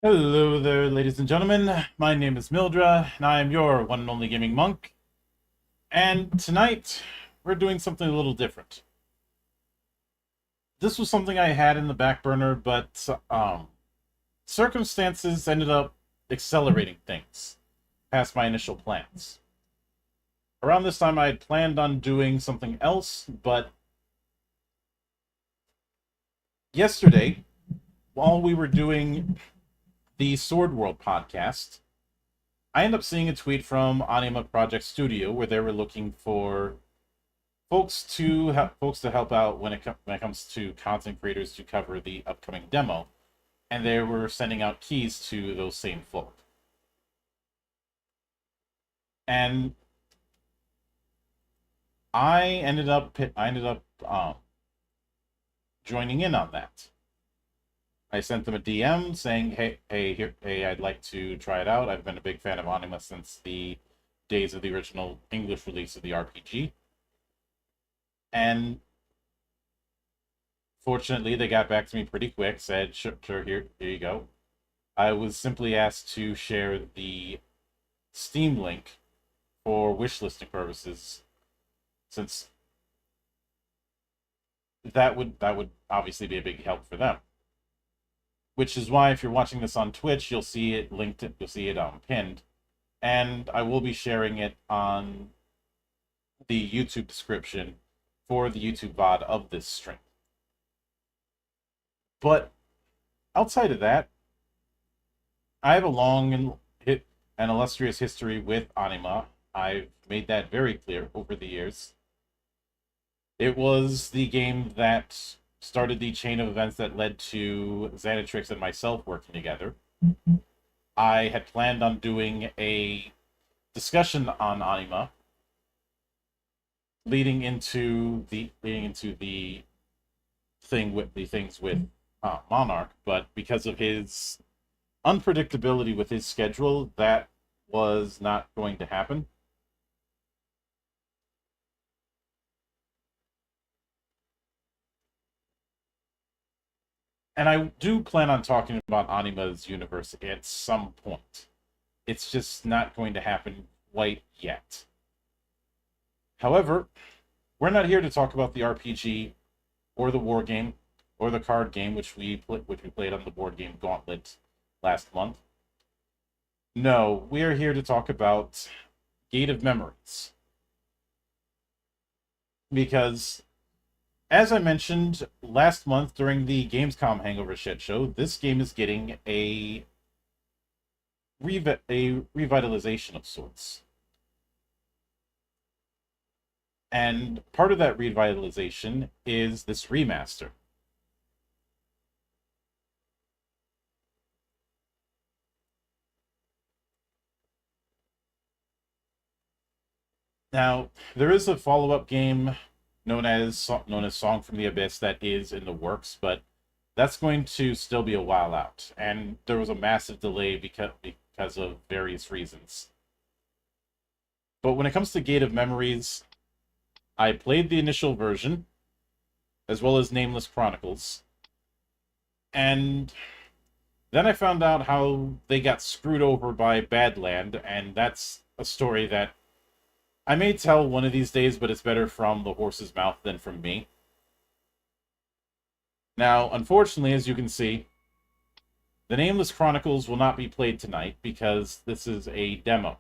Hello there, ladies and gentlemen. My name is Mildra, and I am your one and only gaming monk. And tonight, we're doing something a little different. This was something I had in the back burner, but circumstances ended up accelerating things past my initial plans. Around this time, I had planned on doing something else, but yesterday, while we were doing the Sword World podcast, I ended up seeing a tweet from Anima Project Studio where they were looking for folks to help out when it comes to content creators to cover the upcoming demo, and they were sending out keys to those same folk. And I ended up joining in on that. I sent them a DM saying, "Hey, I'd like to try it out. I've been a big fan of Anima since the days of the original English release of the RPG." And fortunately, they got back to me pretty quick, said, sure, here you go. I was simply asked to share the Steam link for wishlisting purposes, since that would obviously be a big help for them. Which is why, if you're watching this on Twitch, you'll see it linked. You'll see it pinned, and I will be sharing it on the YouTube description for the YouTube VOD of this stream. But outside of that, I have a long and illustrious history with Anima. I've made that very clear over the years. It was the game that started the chain of events that led to Xanatrix and myself working together. I had planned on doing a discussion on Anima leading into the things with Monarch, but because of his unpredictability with his schedule, that was not going to happen. And I do plan on talking about Anima's universe at some point. It's just not going to happen quite yet. However, we're not here to talk about the RPG or the war game or the card game, which we played on the board game Gauntlet last month. No, we are here to talk about Gate of Memories. Because, as I mentioned last month during the Gamescom Hangover shit show, this game is getting a revitalization of sorts. And part of that revitalization is this remaster. Now, there is a follow-up game known as Song from the Abyss that is in the works, but that's going to still be a while out. And there was a massive delay because of various reasons. But when it comes to Gate of Memories, I played the initial version, as well as Nameless Chronicles, and then I found out how they got screwed over by Badland, and that's a story that I may tell one of these days, but it's better from the horse's mouth than from me. Now, unfortunately, as you can see, the Nameless Chronicles will not be played tonight because this is a demo.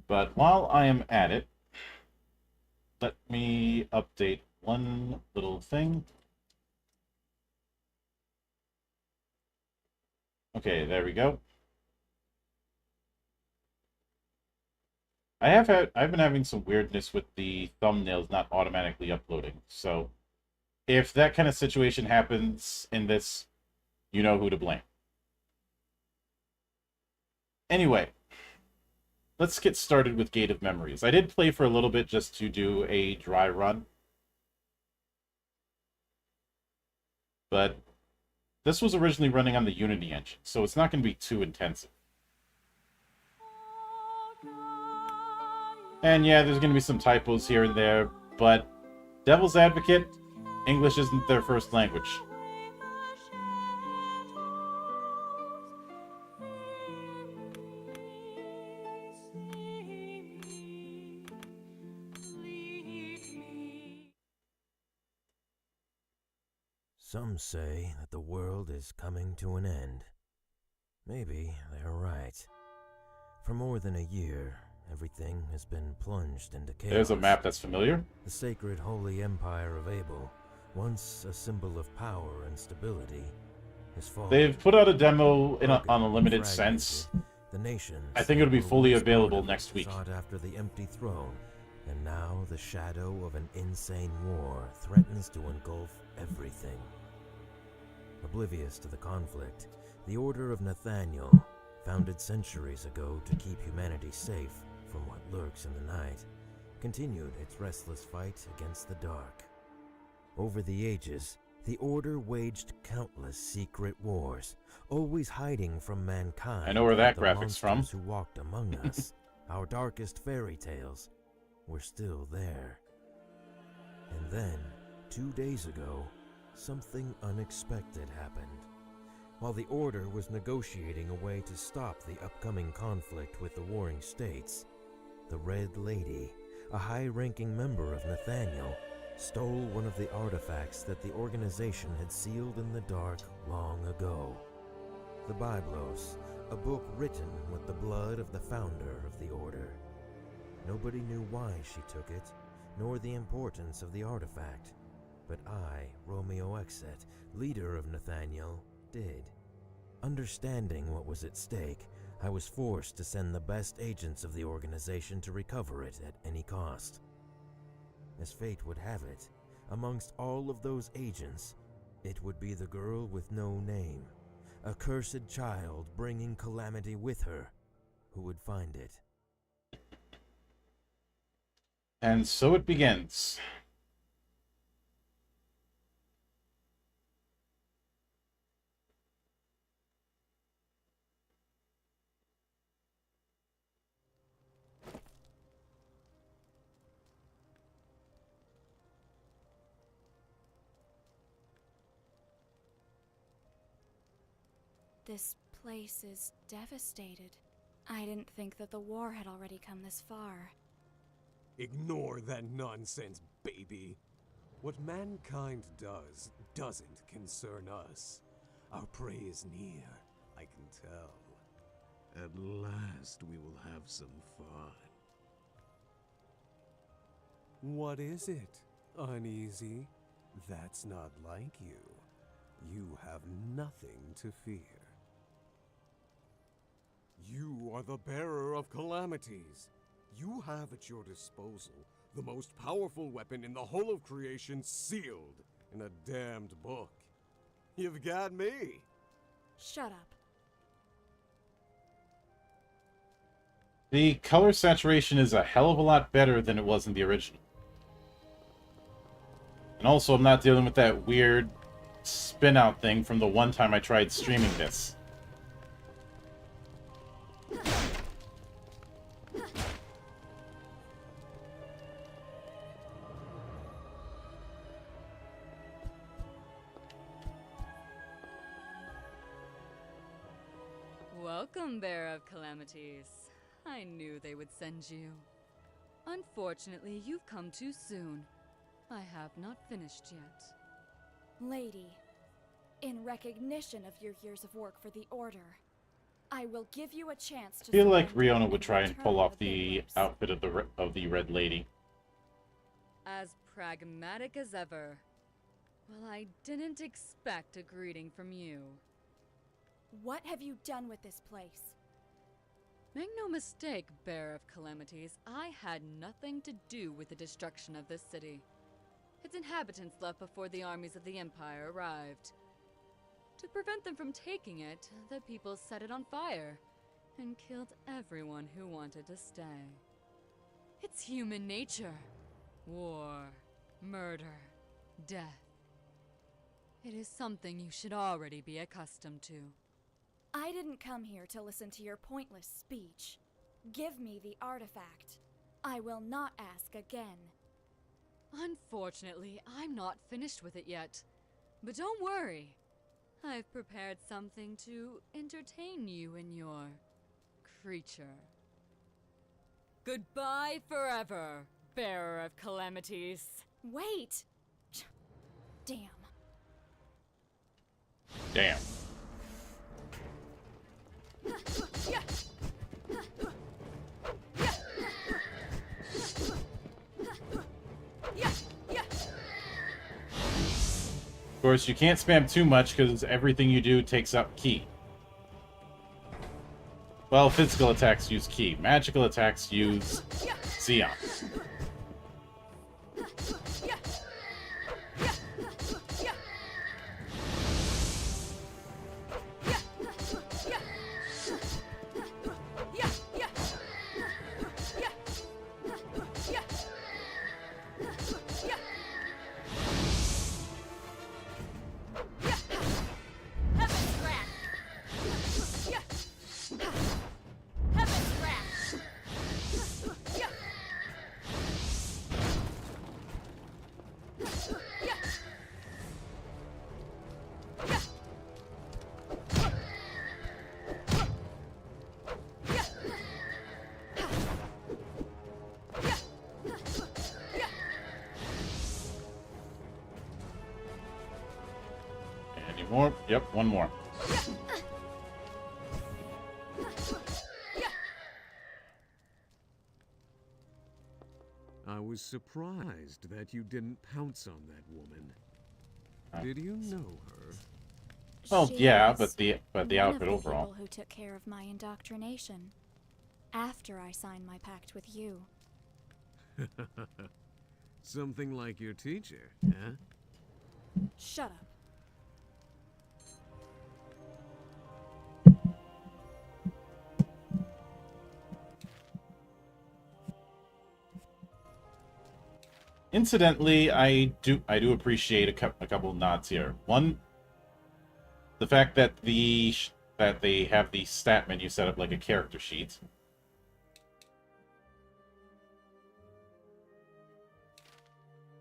But while I am at it, let me update one little thing. Okay, there we go. I've been having some weirdness with the thumbnails not automatically uploading. So if that kind of situation happens in this, you know who to blame. Anyway, let's get started with Gate of Memories. I did play for a little bit just to do a dry run, but this was originally running on the Unity engine, so it's not going to be too intensive. And yeah, there's going to be some typos here and there, but devil's advocate, English isn't their first language. Some say that the world is coming to an end. Maybe they're right. For more than a year, everything has been plunged into chaos. There's a map that's familiar. The sacred Holy Empire of Abel, once a symbol of power and stability, has fallen. They've put out a demo on a limited sense. The nations I think it'll be fully available next week. sought after the empty throne, and now the shadow of an insane war threatens to engulf everything. Oblivious to the conflict, the Order of Nathaniel, founded centuries ago to keep humanity safe from what lurks in the night, continued its restless fight against the dark. Over the ages, the Order waged countless secret wars, always hiding from mankind. I know where that the graphic's from. monsters who walked among us, our darkest fairy tales, were still there. And then, 2 days ago, something unexpected happened. While the Order was negotiating a way to stop the upcoming conflict with the warring states, the Red Lady, a high-ranking member of Nathaniel, stole one of the artifacts that the organization had sealed in the dark long ago. The Biblos, a book written with the blood of the founder of the Order. Nobody knew why she took it, nor the importance of the artifact. But I, Romeo Exet, leader of Nathaniel, did. Understanding what was at stake, I was forced to send the best agents of the organization to recover it at any cost. As fate would have it, amongst all of those agents, it would be the girl with no name, a cursed child bringing calamity with her, who would find it. And so it begins. This place is devastated. I didn't think that the war had already come this far. Ignore that nonsense, baby. What mankind does doesn't concern us. Our prey is near, I can tell. At last we will have some fun. What is it, Uneasy? That's not like you. You have nothing to fear. You are the bearer of calamities. You have at your disposal the most powerful weapon in the whole of creation sealed in a damned book. You've got me. Shut up. The color saturation is a hell of a lot better than it was in the original. And also, I'm not dealing with that weird spin-out thing from the one time I tried streaming this. Welcome, Bearer of Calamities. I knew they would send you. Unfortunately, you've come too soon. I have not finished yet. Lady, in recognition of your years of work for the Order, I will give you a chance to... I feel like surrender Riona would and try and return pull off the the Fistoverse. outfit of the Red Lady. As pragmatic as ever. Well, I didn't expect a greeting from you. What have you done with this place? Make no mistake, Bearer of Calamities, I had nothing to do with the destruction of this city. Its inhabitants left before the armies of the Empire arrived. To prevent them from taking it, the people set it on fire and killed everyone who wanted to stay. It's human nature. War, murder, death. It is something you should already be accustomed to. I didn't come here to listen to your pointless speech. Give me the artifact. I will not ask again. Unfortunately, I'm not finished with it yet. But don't worry. I've prepared something to entertain you and your creature. Goodbye forever, bearer of calamities. Wait! Damn. Damn. Of course, you can't spam too much because everything you do takes up ki. Well, physical attacks use ki. Magical attacks use Xeon. Any more? Yep, one more. I was surprised that you didn't pounce on that woman. Did you know her? Well, She yeah, is but the one outfit of the overall. people who took care of my indoctrination. After I signed my pact with you. Something like your teacher, huh? Shut up. Incidentally, I do appreciate a couple of nods here. One, the fact that that they have the stat menu set up like a character sheet.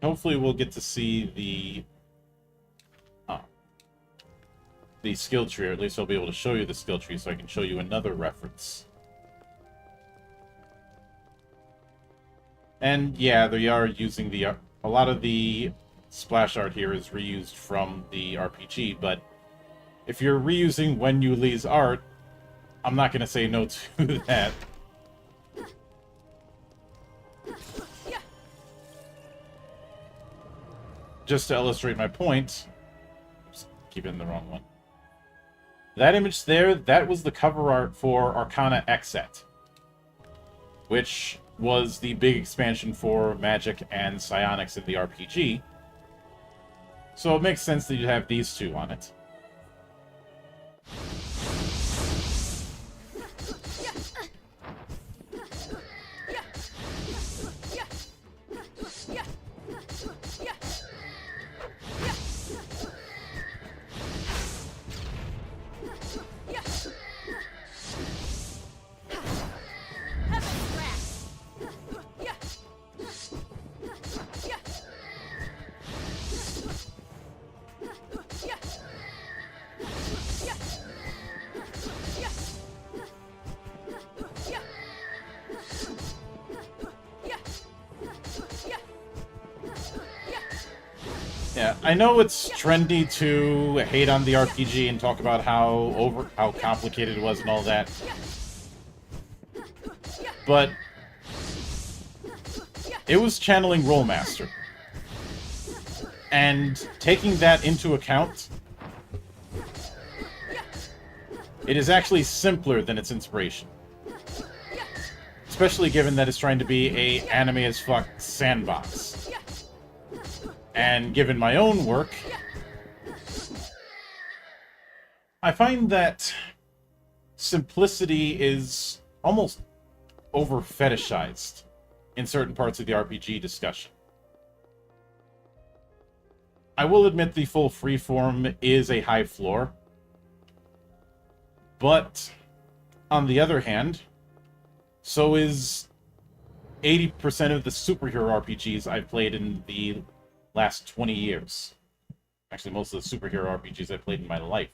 Hopefully, we'll get to see the skill tree, or at least I'll be able to show you the skill tree, so I can show you another reference. And yeah, they are using a lot of the splash art here is reused from the RPG, but if you're reusing Wen Yu Li's art, I'm not going to say no to that. Just to illustrate my point, oops, keep it in the wrong one. That image there, that was the cover art for Arcana Xset, which was the big expansion for Magic and Psionics in the RPG. So it makes sense that you'd have these two on it. Yeah, I know it's trendy to hate on the RPG and talk about how complicated it was and all that. But it was channeling Rollmaster. And taking that into account, it is actually simpler than its inspiration. Especially given that it's trying to be a anime as fuck sandbox. And given my own work, I find that simplicity is almost over-fetishized in certain parts of the RPG discussion. I will admit the full freeform is a high floor, but on the other hand, so is 80% of the superhero RPGs I've played in the last 20 years. Actually, most of the superhero RPGs I've played in my life.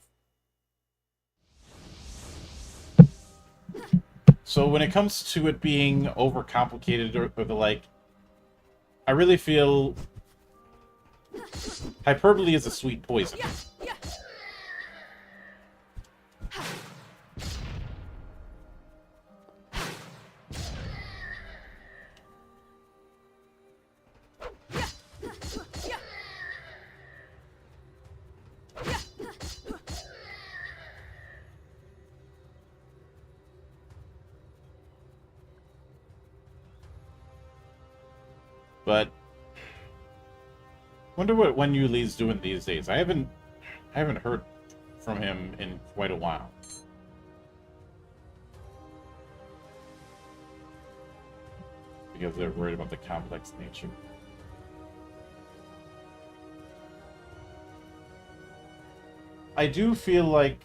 So when it comes to it being overcomplicated or the like, I really feel hyperbole is a sweet poison. But wonder what Wen Yu Li's doing these days. I haven't heard from him in quite a while. Because they're worried about the complex nature. I do feel like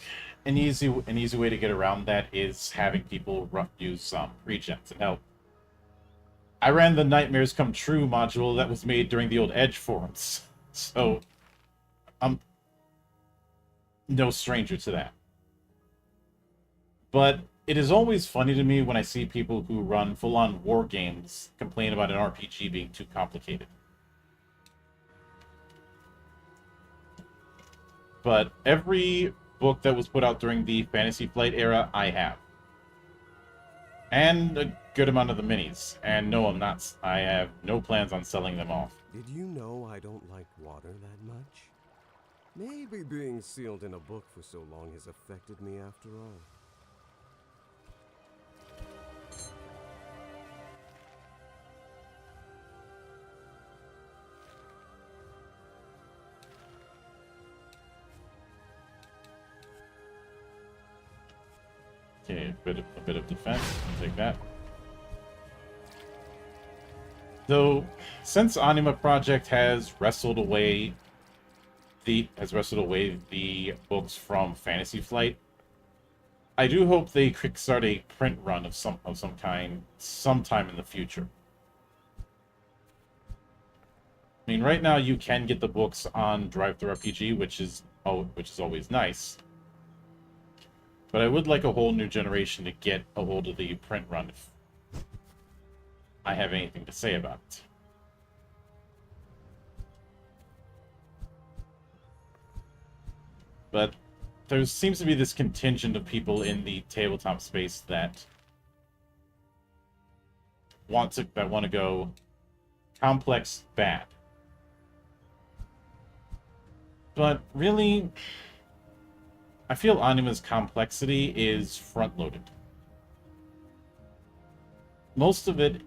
an easy way to get around that is having people use regens and help. I ran the Nightmares Come True module that was made during the old Edge forums, so I'm no stranger to that. But it is always funny to me when I see people who run full-on war games complain about an RPG being too complicated. But every book that was put out during the Fantasy Flight era, I have. And a good amount of the minis. And no, I have no plans on selling them off. Did you know I don't like water that much? Maybe being sealed in a book for so long has affected me after all. Okay, a bit of defense. I'll take that. Though, since Anima Project has wrestled away the books from Fantasy Flight, I do hope they kickstart a print run of some kind sometime in the future. I mean, right now you can get the books on Drive-Thru RPG, which is always nice. But I would like a whole new generation to get a hold of the print run if I have anything to say about it. But there seems to be this contingent of people in the tabletop space that want to go complex bad. But really, I feel Anima's complexity is front-loaded. Most of it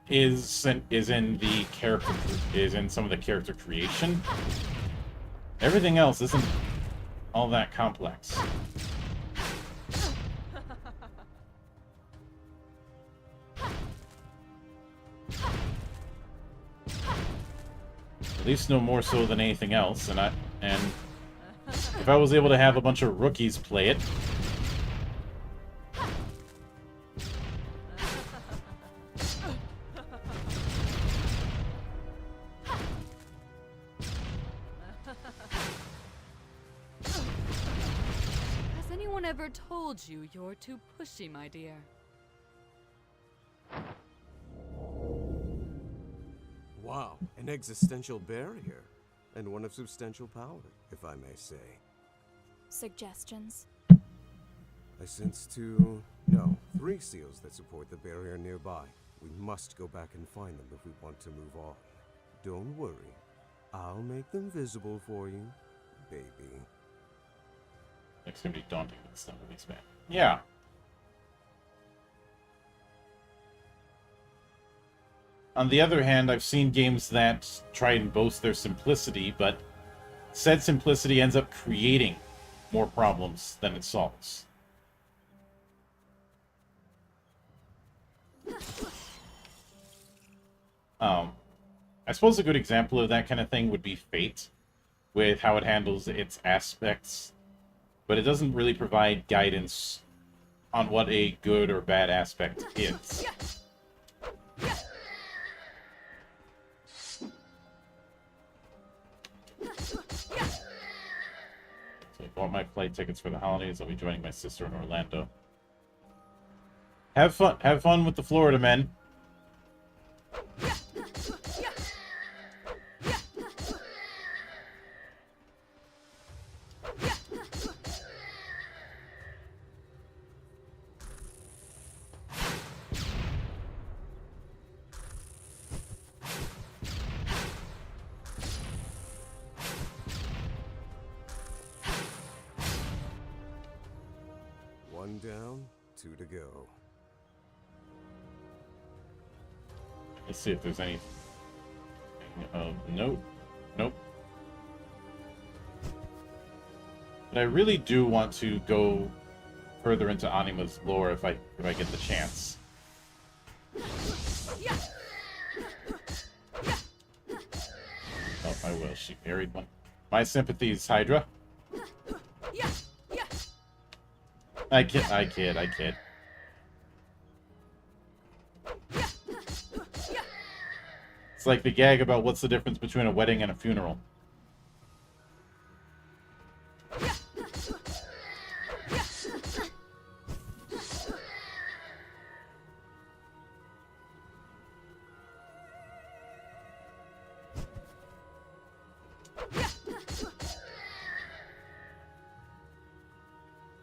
is in some of the character creation. Everything else isn't all that complex. At least no more so than anything else, and if I was able to have a bunch of rookies play it, Has anyone ever told you you're too pushy, my dear? Wow, an existential barrier, and one of substantial power, if I may say. Suggestions? I sense 3 seals that support the barrier nearby. We must go back and find them if we want to move on. Don't worry, I'll make them visible for you, baby. it's gonna be daunting with some of these men. Yeah. On the other hand, I've seen games that try and boast their simplicity, but said simplicity ends up creating more problems than it solves. I suppose a good example of that kind of thing would be Fate, with how it handles its aspects, but it doesn't really provide guidance on what a good or bad aspect is. So I bought my flight tickets for the holidays. I'll be joining my sister in Orlando. Have fun with the Florida men. One down, two to go. Let's see if there's any. Nope. Nope. But I really do want to go further into Anima's lore if I get the chance. Oh, I will. She buried one. My sympathies, Hydra. I kid. It's like the gag about what's the difference between a wedding and a funeral.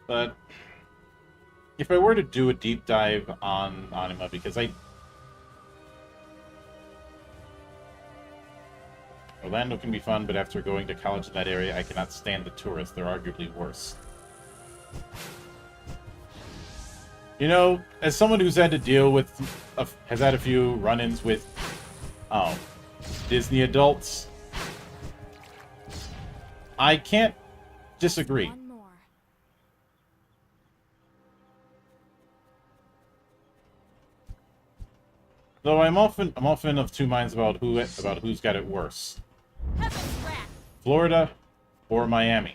But if I were to do a deep dive on Anima, because Orlando can be fun, but after going to college in that area, I cannot stand the tourists. They're arguably worse. You know, as someone who's had to deal with, has had a few run-ins with Disney adults, I can't disagree. One more. Though I'm often of two minds about who's got it worse. Heaven's wrath. Florida or Miami.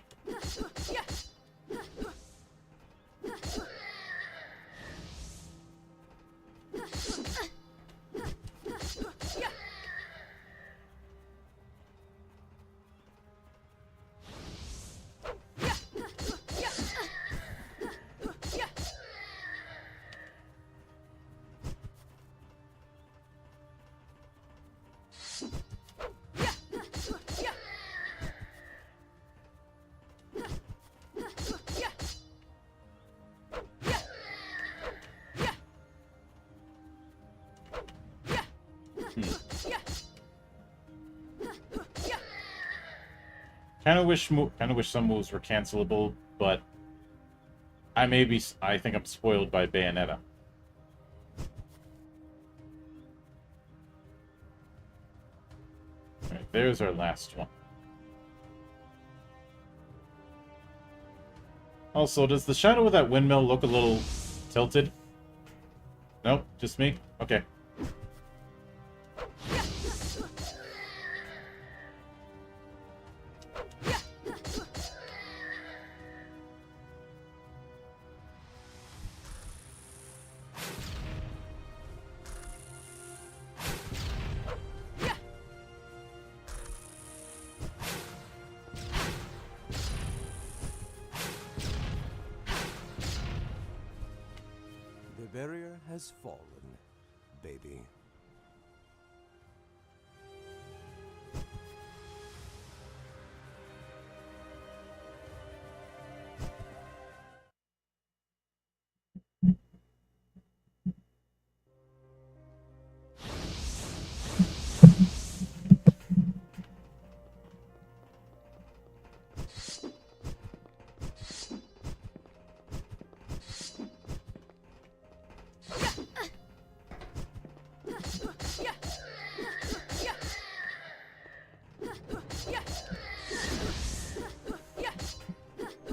Kind of wish some moves were cancelable, but I think I'm spoiled by Bayonetta. All right, there's our last one. Also, does the shadow of that windmill look a little tilted? Nope, just me? Okay. The barrier has fallen, baby.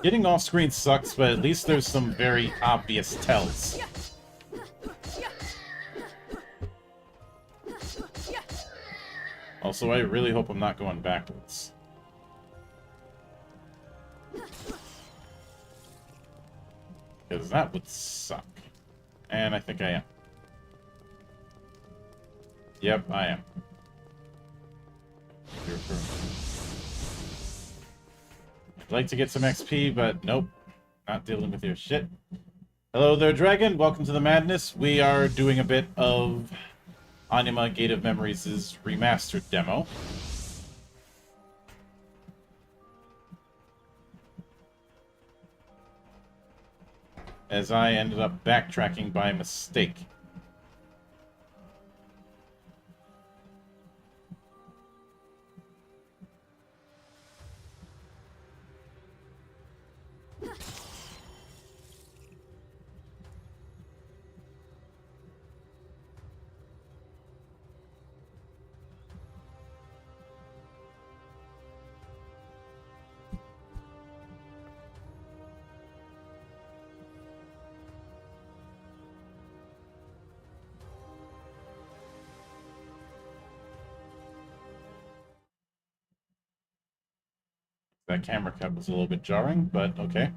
Getting off screen sucks, but at least there's some very obvious tells. Also, I really hope I'm not going backwards. because that would suck. And I think I am. Yep, I am. I'd like to get some XP, but nope. Not dealing with your shit. Hello there, Dragon. Welcome to the madness. We are doing a bit of Anima Gate of Memories' remastered demo. As I ended up backtracking by mistake. That camera cut was a little bit jarring, but okay.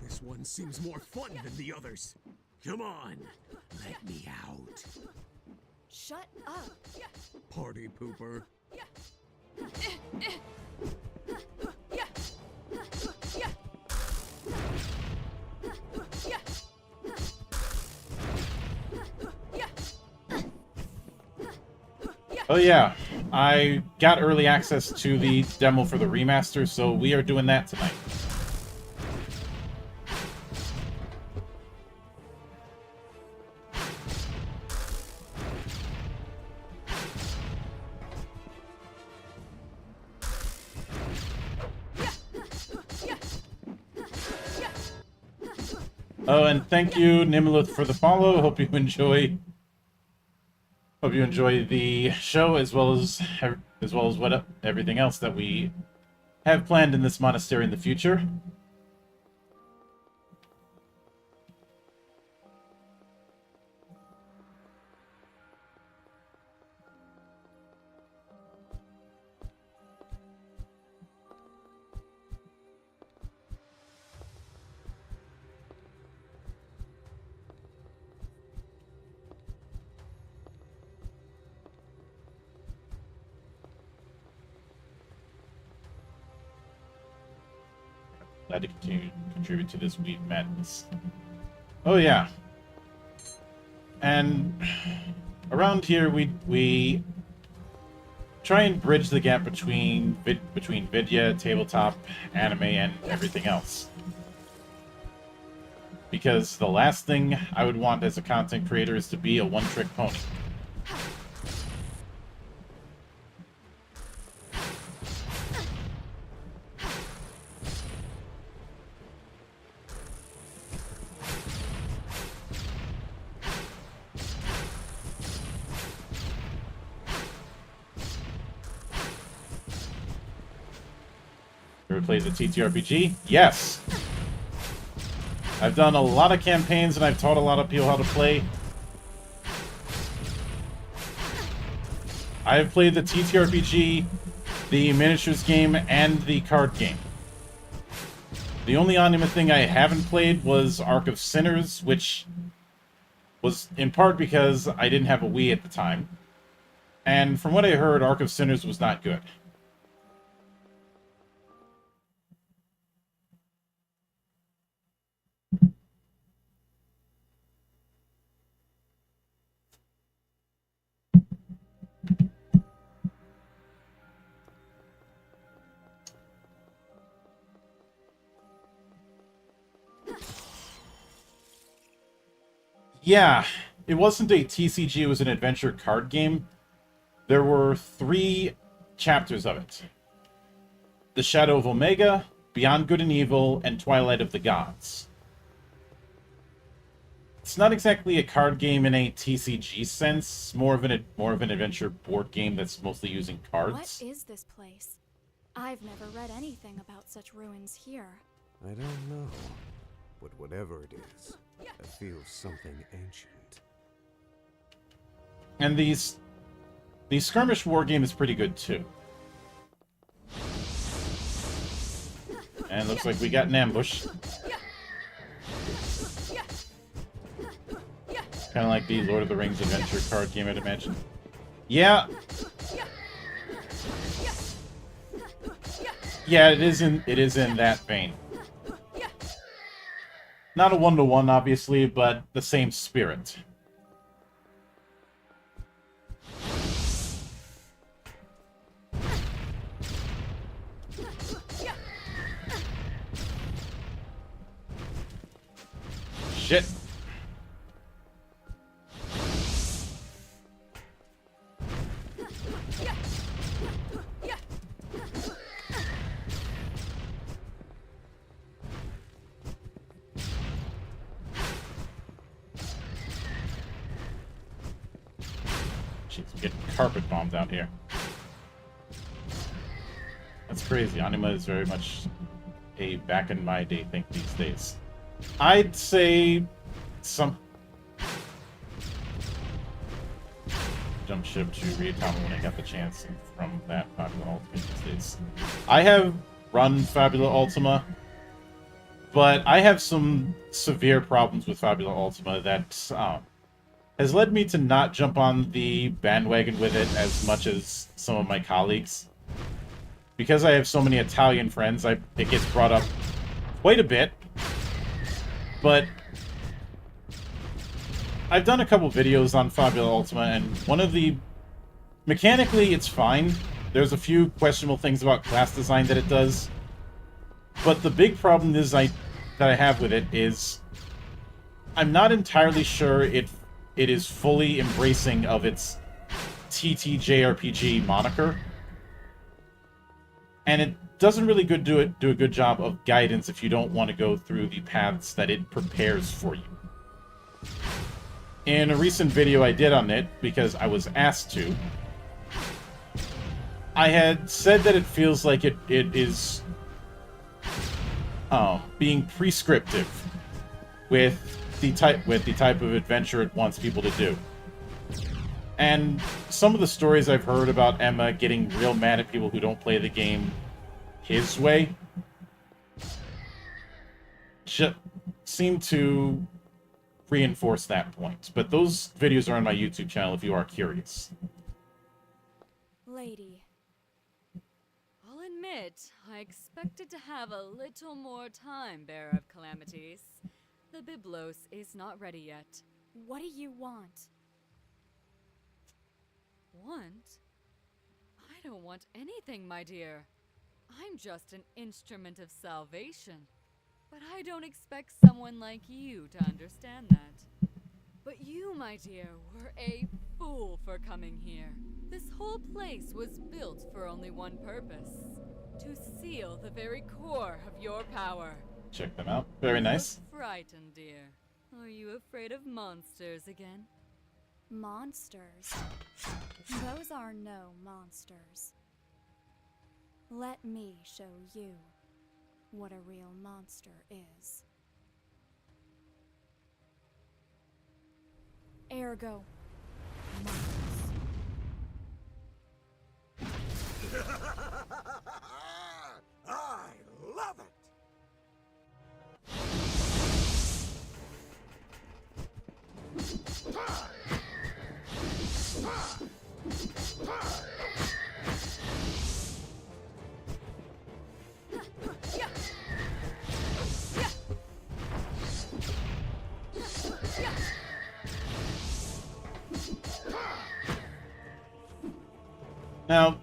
This one seems more fun than the others. Come on, let me out. Shut up. Party pooper. Oh yeah, I got early access to the demo for the remaster, so we are doing that tonight. Oh, and thank you, Nimlith, for the follow. Hope you enjoy the show as well as everything else that we have planned in this monastery in the future. Glad to continue to contribute to this weed madness. Oh yeah. And around here we try and bridge the gap between Vidya, tabletop, anime, and everything else. Because the last thing I would want as a content creator is to be a one-trick pony. Ever played the TTRPG? Yes! I've done a lot of campaigns and I've taught a lot of people how to play. I've played the TTRPG, the miniatures game, and the card game. The only anime thing I haven't played was Ark of Sinners, which was in part because I didn't have a Wii at the time. And from what I heard, Ark of Sinners was not good. Yeah, it wasn't a TCG, it was an adventure card game. There were 3 chapters of it. The Shadow of Omega, Beyond Good and Evil, and Twilight of the Gods. It's not exactly a card game in a TCG sense, more of an adventure board game that's mostly using cards. What is this place? I've never read anything about such ruins here. I don't know. But whatever it is, I feel something ancient. And the skirmish war game is pretty good too. And looks like we got an ambush. Kind of like the Lord of the Rings adventure card game, I'd imagine. Yeah. Yeah, it is in that vein. Not a 1-to-1, obviously, but the same spirit. Shit. Jeez, I'm getting carpet bombed out here. That's crazy. Anima is very much a back in my day thing these days. I'd say some jump ship to Ryutama when I got the chance from that Fabula Ultima these days. I have run Fabula Ultima, but I have some severe problems with Fabula Ultima that has led me to not jump on the bandwagon with it as much as some of my colleagues. Because I have so many Italian friends, it gets brought up quite a bit. But I've done a couple videos on Fabula Ultima, and one of the... Mechanically, it's fine. There's a few questionable things about class design that it does. But the big problem is that I have with it is I'm not entirely sure it is fully embracing of its TTJRPG moniker. And it doesn't really do a good job of guidance if you don't want to go through the paths that it prepares for you. In a recent video I did on it, because I was asked to, I had said that it feels like it is being prescriptive with the type of adventure it wants people to do. And some of the stories I've heard about Emma getting real mad at people who don't play the game his way seem to reinforce that point. But those videos are on my YouTube channel if you are curious. Lady. I'll admit, I expected to have a little more time, Bearer of Calamities. The Biblos is not ready yet. What do you want? Want? I don't want anything, my dear. I'm just an instrument of salvation. But I don't expect someone like you to understand that. But you, my dear, were a fool for coming here. This whole place was built for only one purpose. To seal the very core of your power. Check them out. Very nice. Look frightened, dear. Are you afraid of monsters again? Monsters? Those are no monsters. Let me show you what a real monster is. Ergo, I love it! Now,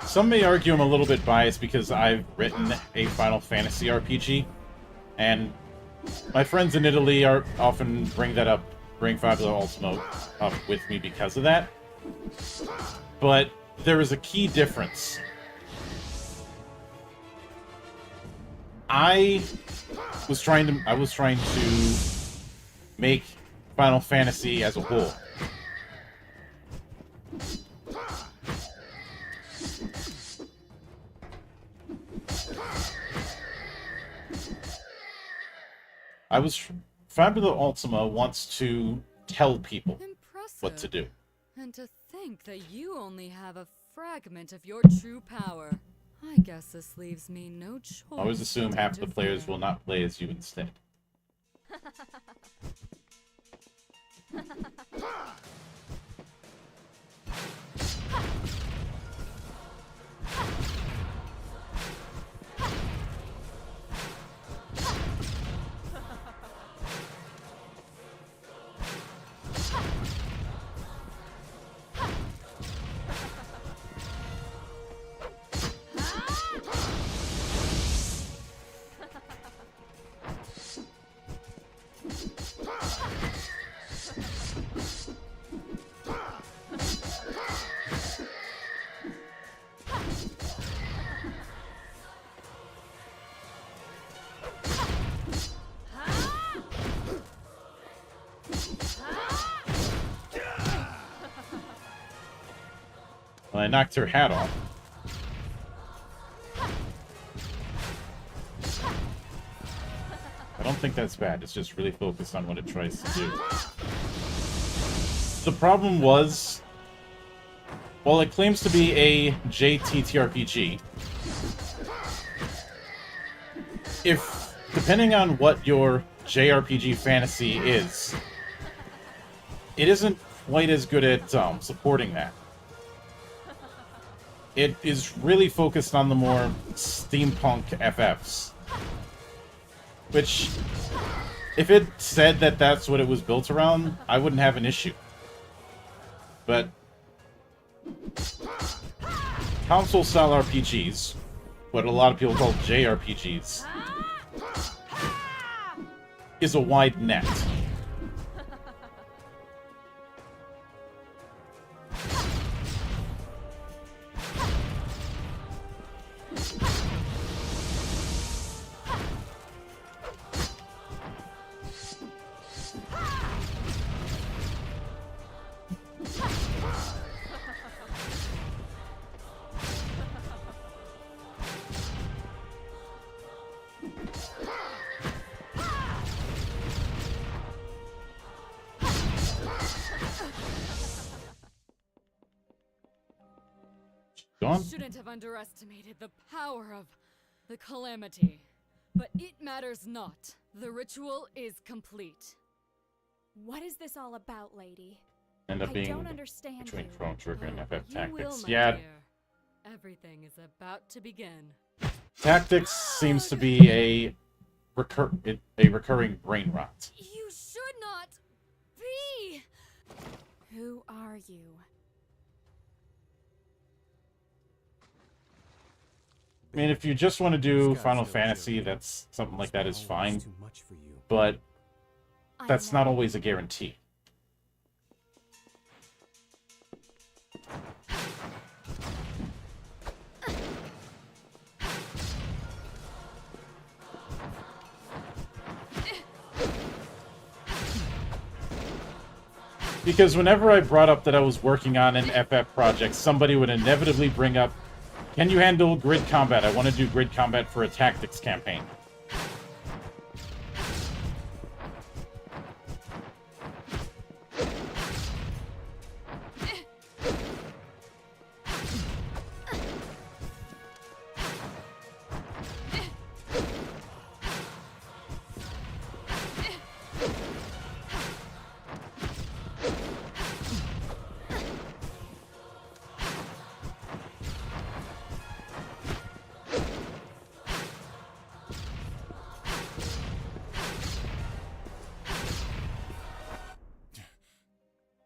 some may argue I'm a little bit biased because I've written a Final Fantasy RPG, and my friends in Italy often bring that up bring Fabula Ultimo up with me because of that. But there is a key difference. I was trying to make Final Fantasy as a whole. Fabula Ultima wants to tell people Impressive. what to do. And to think that you only have a fragment of your true power. I guess this leaves me no choice. Always assume but half to the players interfere. will not play as you instead. Well, I knocked her hat off. I don't think that's bad. It's just really focused on what it tries to do. The problem was, while it claims to be a JTTRPG, depending on what your JRPG fantasy is, it isn't quite as good at supporting that. It is really focused on the more steampunk FFs. Which, if it said that that's what it was built around, I wouldn't have an issue. But console-style RPGs, what a lot of people call JRPGs, is a wide net. Gone? Shouldn't have underestimated the power of the calamity. But it matters not. The ritual is complete. What is this all about, lady? End up I being don't understand between you. Chrono Trigger and FF You will, Tactics. my Yeah, dear. Everything is about to begin. Tactics seems to be a recurring brain rot. You should not be! Who are you? I mean, if you just want to do This guy's Final no Fantasy, joke. that's something like that is This fine. is too much for you. But I that's know. not always a guarantee. Because whenever I brought up that I was working on an FF project, somebody would inevitably bring up, can you handle grid combat? I want to do grid combat for a tactics campaign.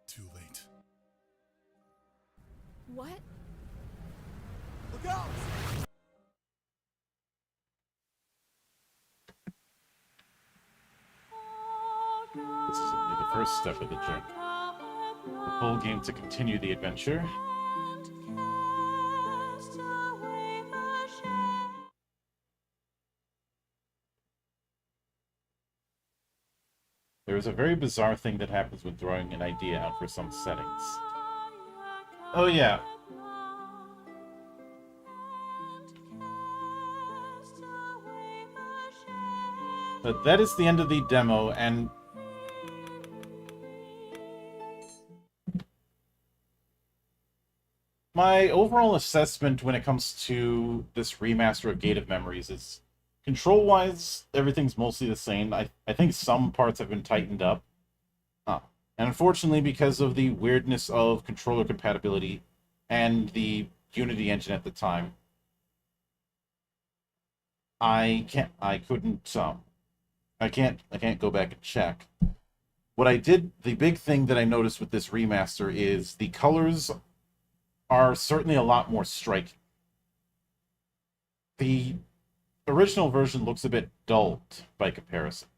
Too late. What? Look out! This is the first step of the journey. The full game to continue the adventure. There is a very bizarre thing that happens when throwing an idea out for some settings. Oh yeah. But that is the end of the demo, and my overall assessment when it comes to this remaster of Gate of Memories is, control-wise, everything's mostly the same. I think some parts have been tightened up. And unfortunately, because of the weirdness of controller compatibility and the Unity engine at the time, I couldn't go back and check. What I did, the big thing that I noticed with this remaster is the colors are certainly a lot more striking. The original version looks a bit dulled by comparison.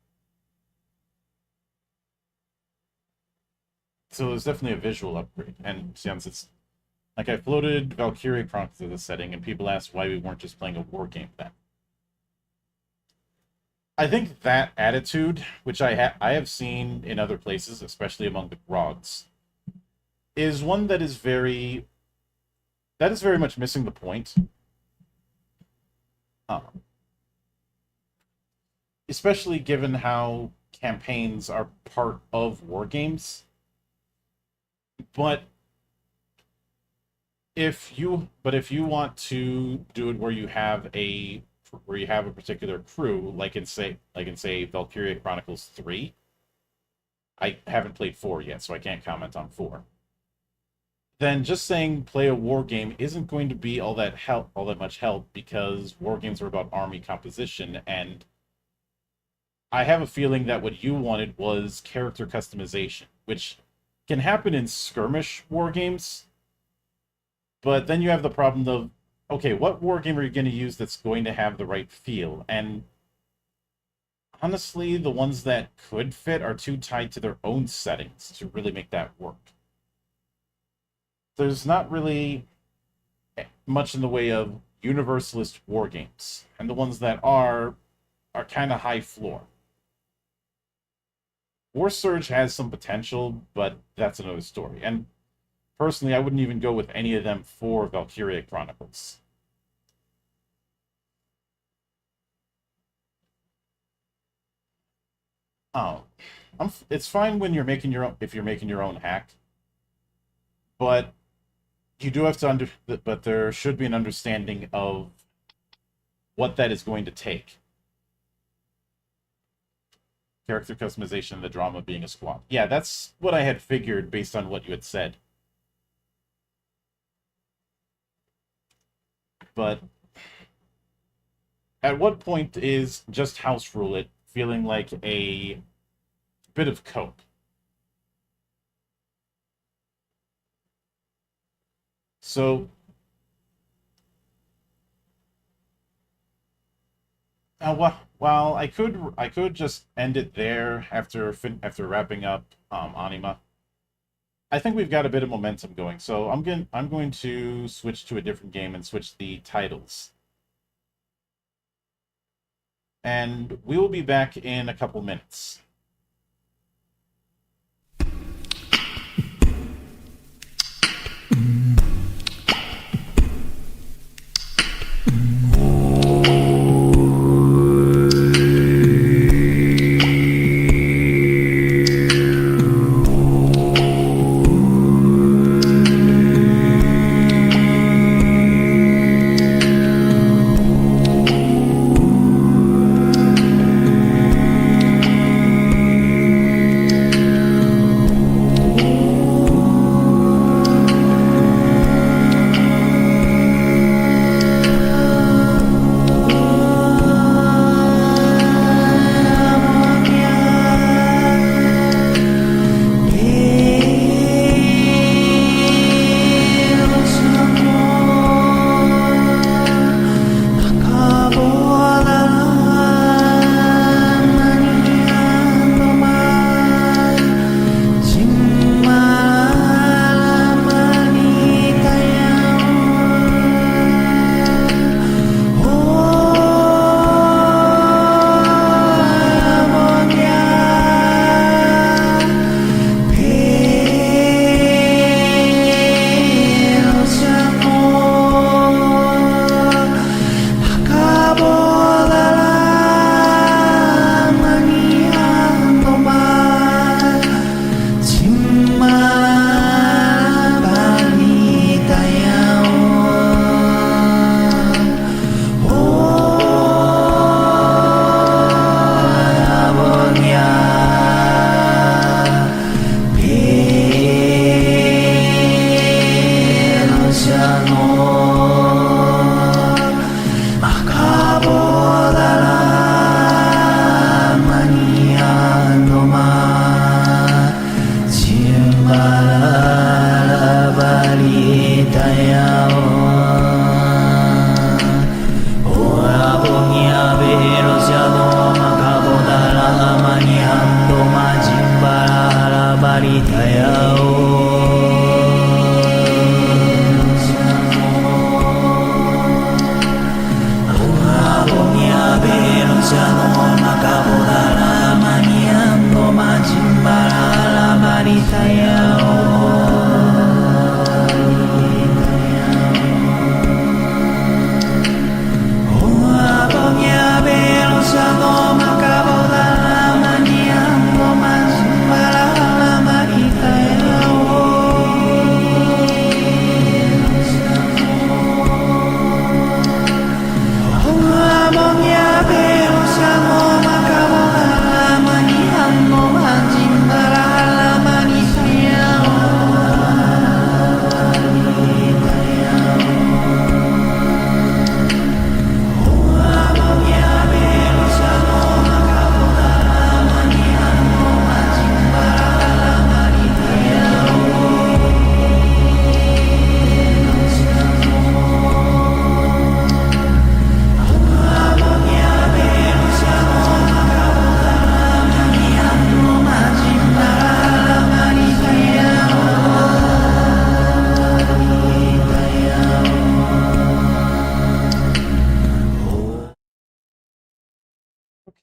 So there's definitely a visual upgrade. And since it's like, I floated Valkyria Chronicles to the setting, and people asked why we weren't just playing a war game then. I think that attitude, which I have seen in other places, especially among the Grogs, is one that is very much missing the point. Especially given how campaigns are part of war games. But if you want to do it where you have a particular crew, like in say Valkyria Chronicles 3. I haven't played 4 yet, so I can't comment on 4. Then just saying play a war game isn't going to be all that much help, because war games are about army composition, and I have a feeling that what you wanted was character customization, which can happen in skirmish war games, but then you have the problem of, okay, what war game are you going to use that's going to have the right feel? And honestly, the ones that could fit are too tied to their own settings to really make that work. There's not really much in the way of universalist war games, and the ones that are kind of high floor. War Surge has some potential, but that's another story. And personally, I wouldn't even go with any of them for Valkyria Chronicles. It's fine when you're making your own, if you're making your own hack, but you do have to but there should be an understanding of what that is going to take. Character customization and the drama being a squad. Yeah, that's what I had figured based on what you had said. But at what point is just house rule it feeling like a bit of cope? So while I could just end it there after wrapping up Anima, I think we've got a bit of momentum going. So I'm going to switch to a different game and switch the titles. And we will be back in a couple minutes.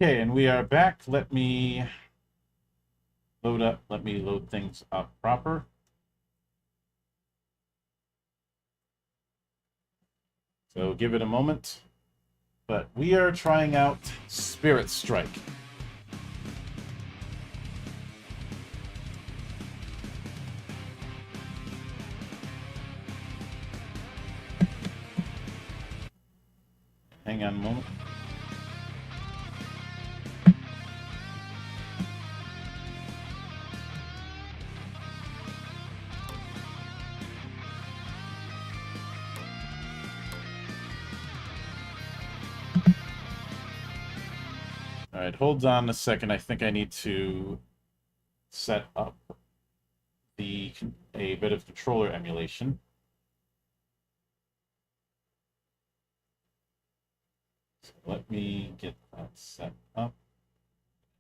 Okay, and we are back. Let me load things up proper. So give it a moment. But we are trying out Spirit Strike. Hang on a moment. Alright, hold on a second. I think I need to set up a bit of controller emulation. So let me get that set up.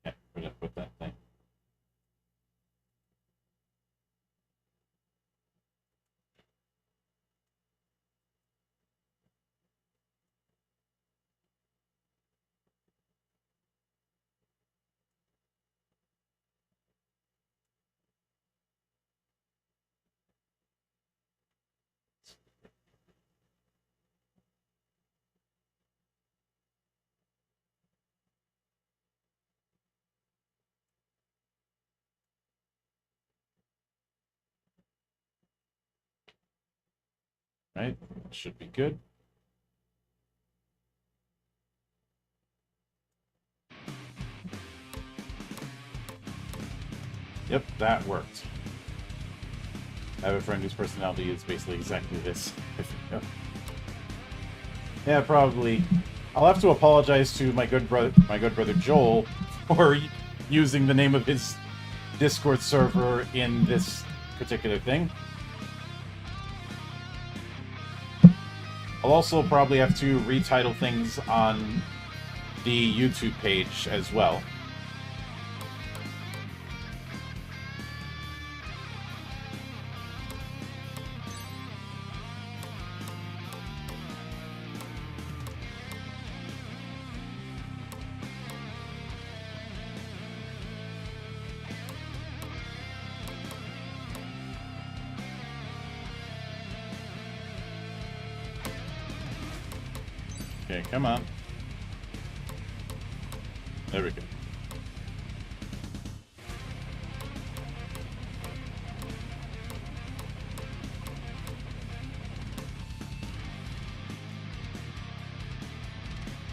Yeah, where'd I put that thing? Right, should be good. Yep, that worked. I have a friend whose personality is basically exactly this. Yeah, probably. I'll have to apologize to my good brother Joel for using the name of his Discord server in this particular thing. I'll also probably have to retitle things on the YouTube page as well. Okay, come on. There we go.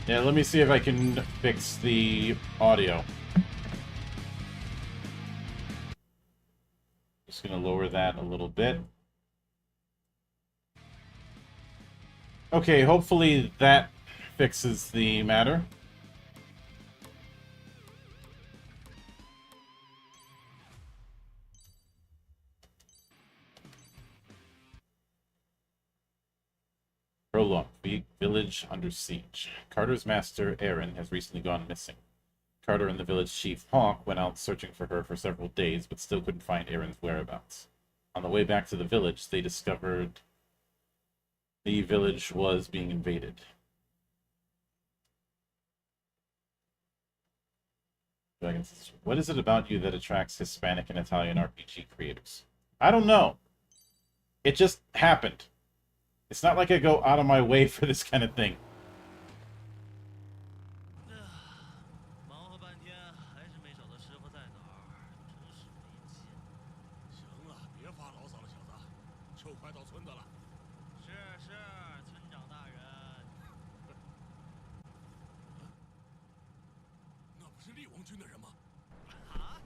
Yeah, let me see if I can fix the audio. Just gonna lower that a little bit. Okay, hopefully that fixes the matter. Prologue. Village under siege. Carter's master, Aaron, has recently gone missing. Carter and the village chief Hawk went out searching for her for several days, but still couldn't find Erin's whereabouts. On the way back to the village, they discovered the village was being invaded. Dragons, what is it about you that attracts Hispanic and Italian RPG creators? I don't know. It just happened. It's not like I go out of my way for this kind of thing. 忙活半天，还是没找到师傅在哪儿，真是没劲。行了，别发牢骚了，小子，就快到村子了。是是，村长大人。那不是厉王军的人吗？啊，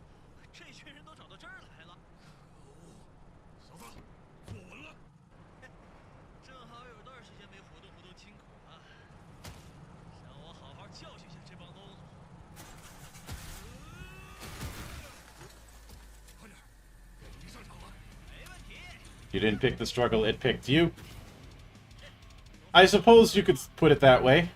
这群人都找到这儿来了。小子，坐稳了。正好有段时间没活动活动筋骨了，想我好好教训下这帮喽啰。快点，你上场了。没问题。 You didn't pick the struggle, it picked you. I suppose you could put it that way.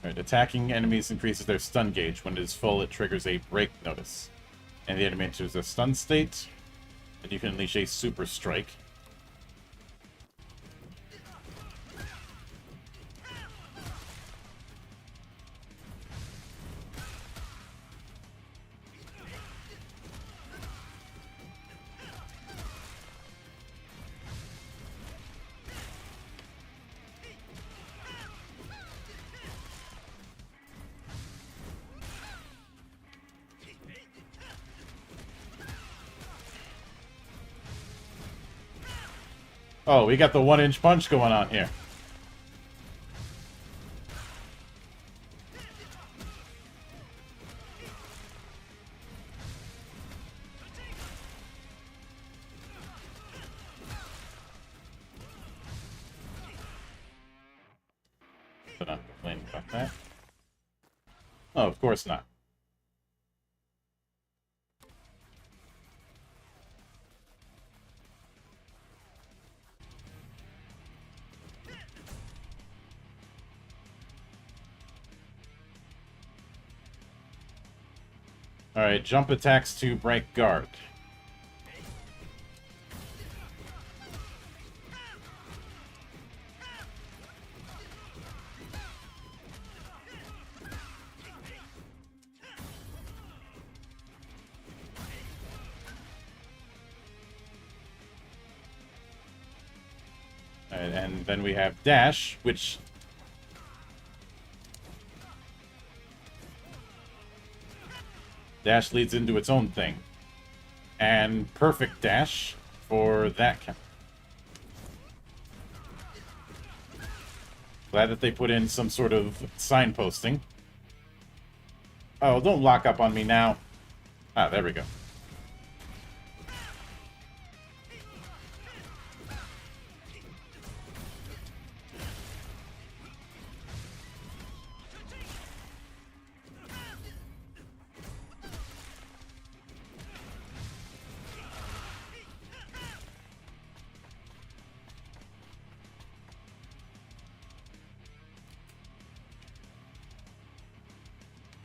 Alright, attacking enemies increases their stun gauge. When it is full, it triggers a break notice. And the enemy enters a stun state. And you can unleash a super strike. Oh, we got the 1-inch punch going on here. So not complaining about that. Oh, of course not. Alright, jump attacks to break guard. And then we have dash, which dash leads into its own thing. And perfect dash for that count. Glad that they put in some sort of signposting. Oh, don't lock up on me now. Ah, there we go.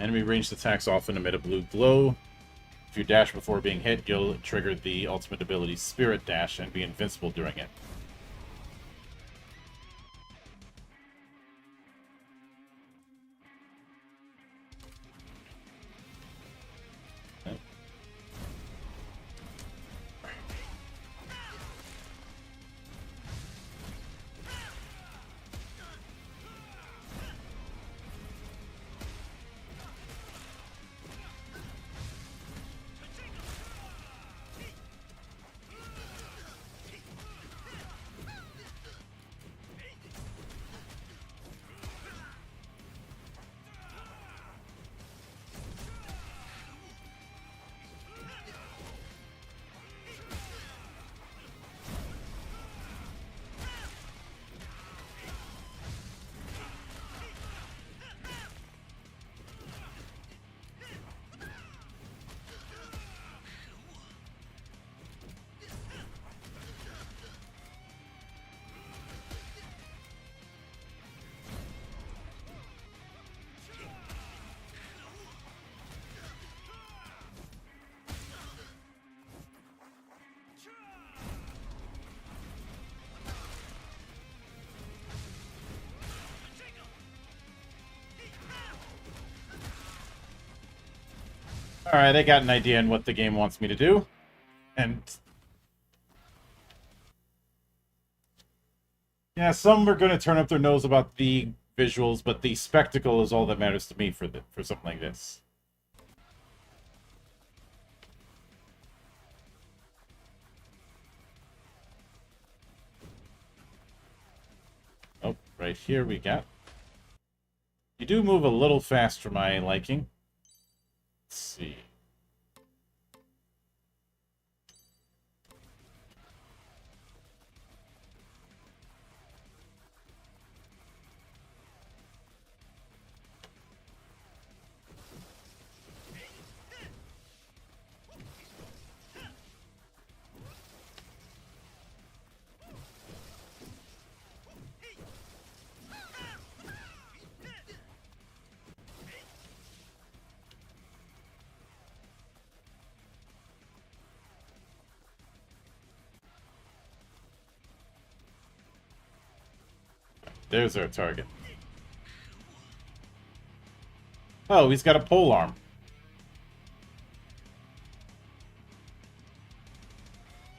Enemy ranged attacks often emit a blue glow. If you dash before being hit, you'll trigger the ultimate ability Spirit Dash and be invincible during it. Alright, I got an idea on what the game wants me to do. And... yeah, some are going to turn up their nose about the visuals, but the spectacle is all that matters to me for something like this. Oh, right here we got... you do move a little fast for my liking. Let's see. There's our target. Oh, he's got a pole arm.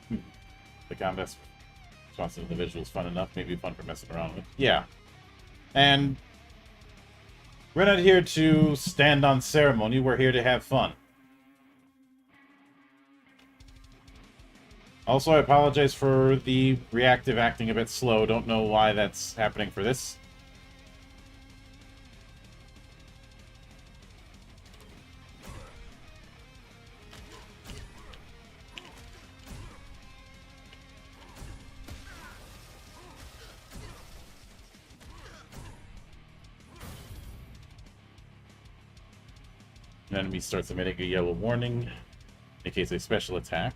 The combat's responsive to the visuals fun enough, maybe fun for messing around with. Yeah. And we're not here to stand on ceremony, we're here to have fun. Also, I apologize for the reactive acting a bit slow. Don't know why that's happening for this. An enemy starts emitting a yellow warning, indicates a special attack.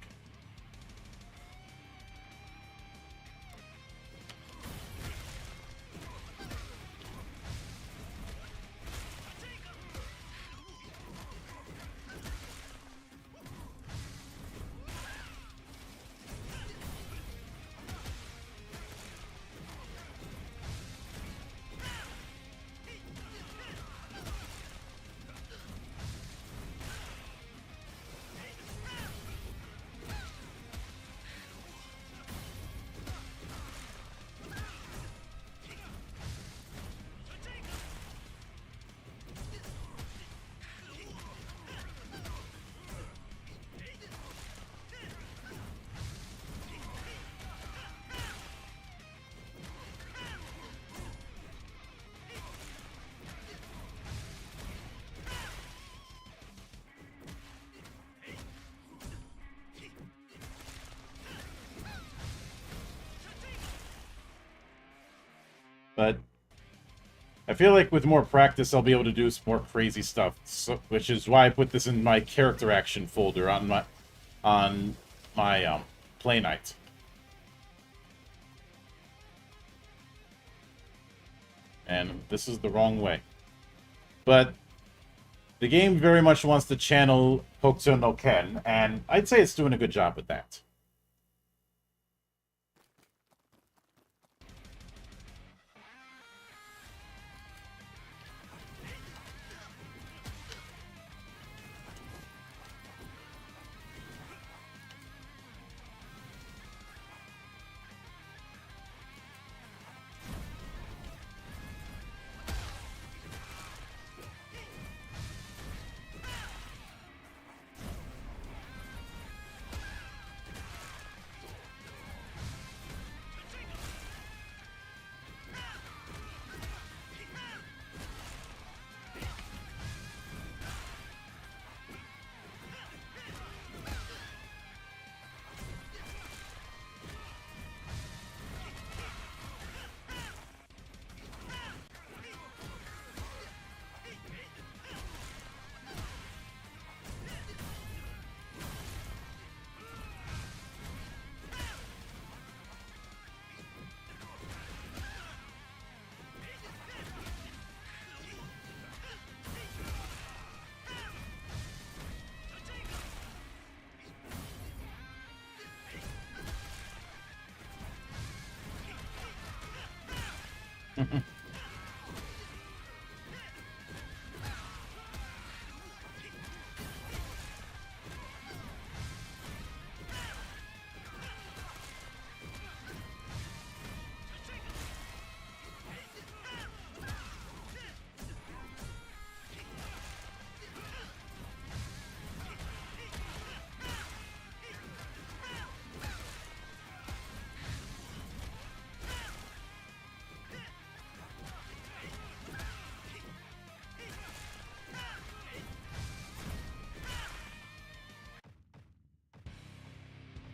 But I feel like with more practice, I'll be able to do some more crazy stuff. So, which is why I put this in my character action folder on my play night. And this is the wrong way. But the game very much wants to channel Hokuto no Ken, and I'd say it's doing a good job with that.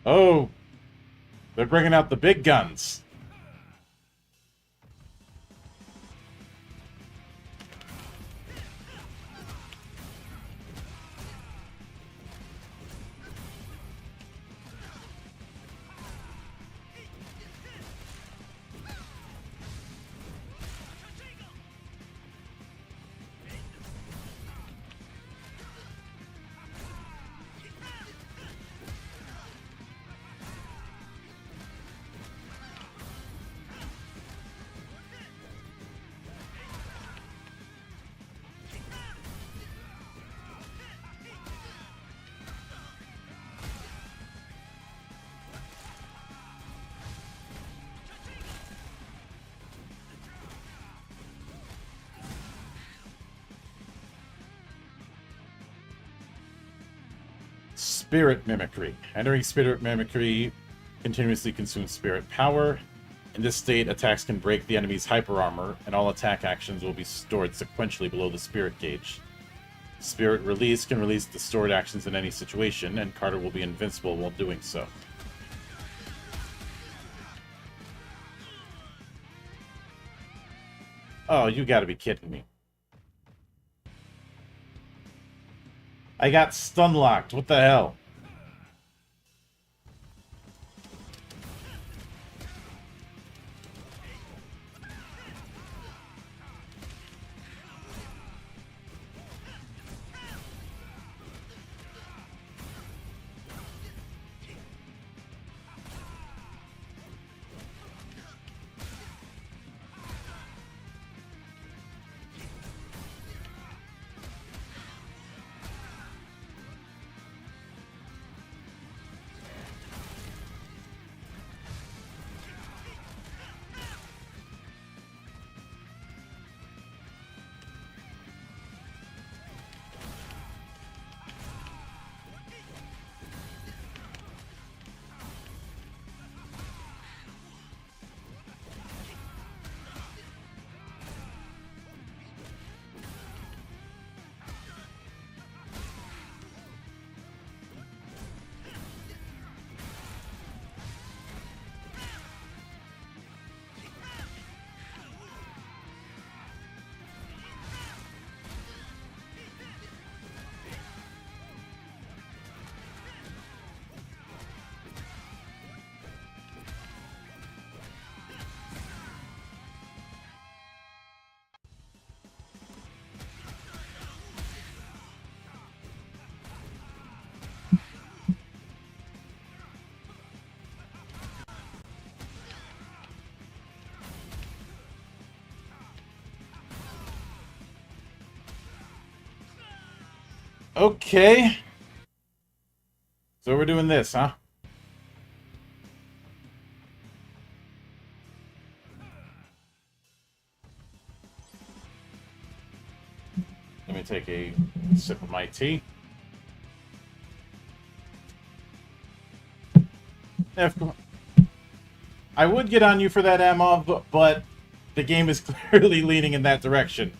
Oh, they're bringing out the big guns. Spirit Mimicry. Entering Spirit Mimicry continuously consumes spirit power. In this state, attacks can break the enemy's hyper armor, and all attack actions will be stored sequentially below the spirit gauge. Spirit Release can release the stored actions in any situation, and Carter will be invincible while doing so. Oh, you gotta be kidding me. I got stun locked. What the hell? Okay. So we're doing this, huh? Let me take a sip of my tea. I would get on you for that, Amov, but the game is clearly leaning in that direction.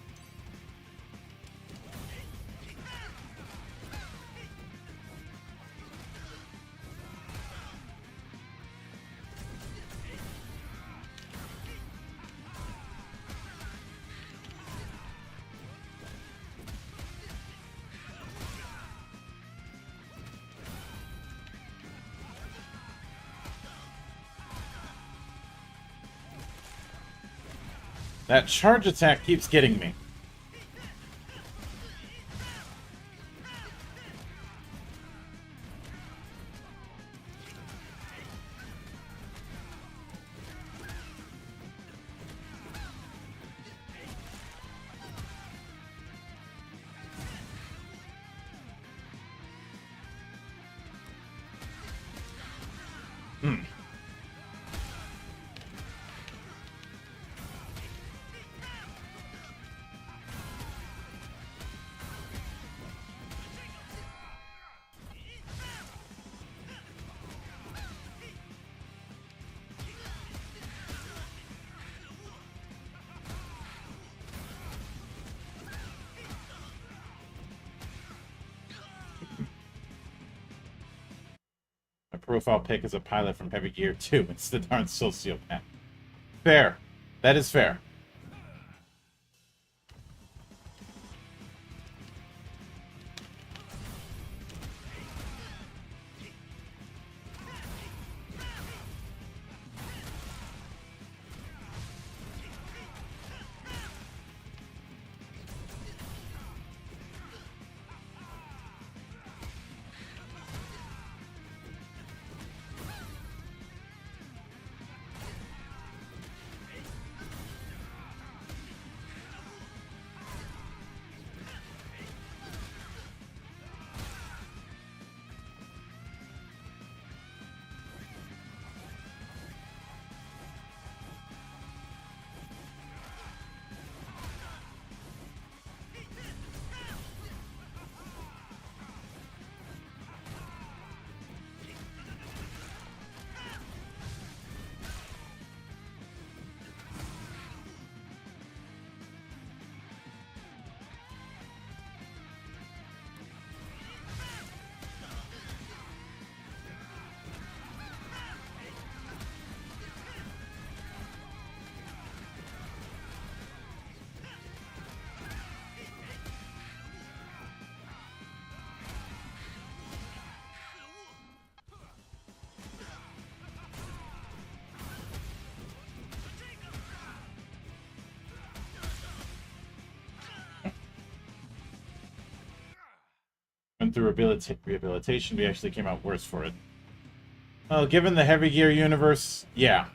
That charge attack keeps getting me. profile pic as a pilot from Heavy Gear 2. It's the darn sociopath. Fair. That is fair. Went through rehabilitation, we actually came out worse for it. Well, given the Heavy Gear universe, yeah.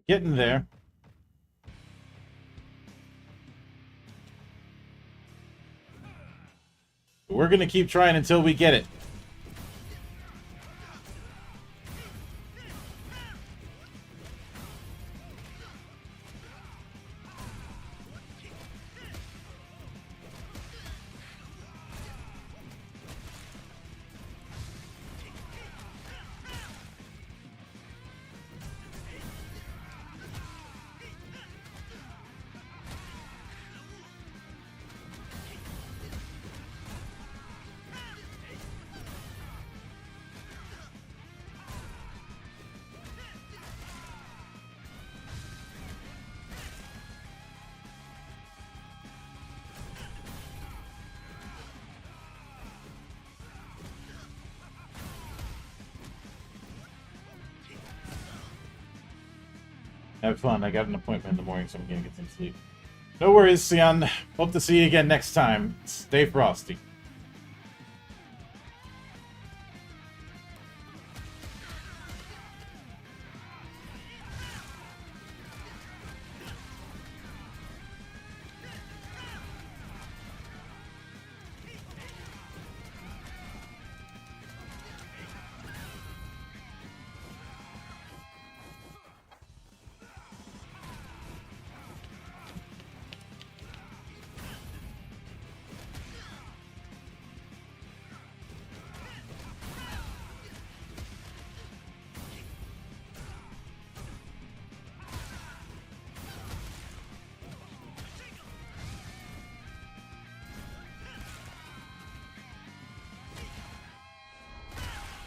Getting there. We're gonna keep trying until we get it. Have fun. I got an appointment in the morning, so I'm gonna get some sleep. No worries, Sion. Hope to see you again next time. Stay frosty.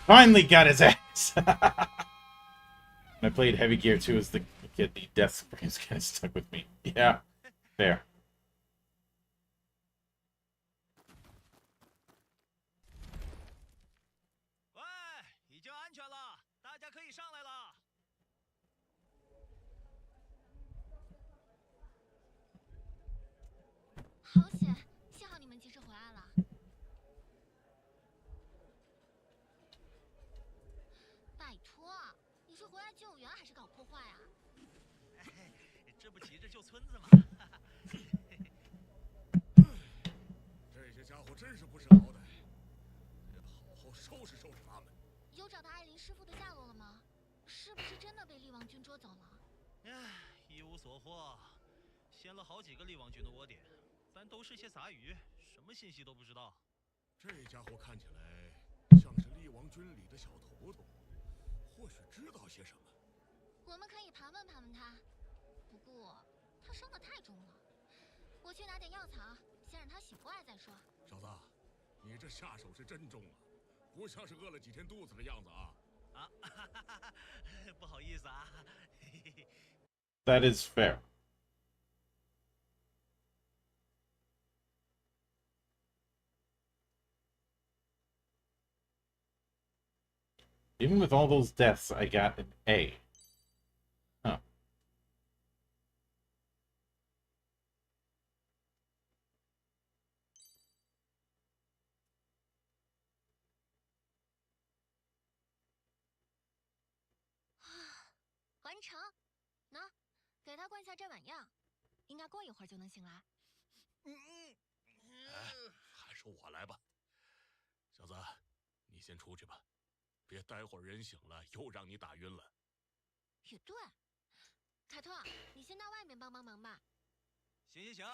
Finally got his ass! When I played Heavy Gear 2 as the kid, the death springs kind of stuck with me. Yeah, there.喂，已经安全了，大家可以上来了。好险，幸好你们及时回来了。拜托，你是回来救援还是搞破坏啊？这不急着救村子吗？这些家伙真是不识好歹，得好好收拾收拾他们。有找到艾琳师傅的下落了吗？是不是真的被厉王军捉走了？唉，一无所获，掀了好几个厉王军的窝点，但都是些杂鱼，什么信息都不知道。这家伙看起来像是厉王军里的小头头，或许知道些什么。我们可以盘问盘问他，不过他伤得太重了，我去拿点药草，先让他醒过来再说。小子，你这下手是真重啊，不像是饿了几天肚子的样子啊！啊，不好意思啊。That is fair. Even with all those deaths, I got an A. Huh. 完成，喏，给他灌下这碗药，应该过一会儿就能醒来。哎，还是我来吧。小子，你先出去吧，别待会儿人醒了又让你打晕了。也对，凯特，你先到外面帮帮忙吧。行。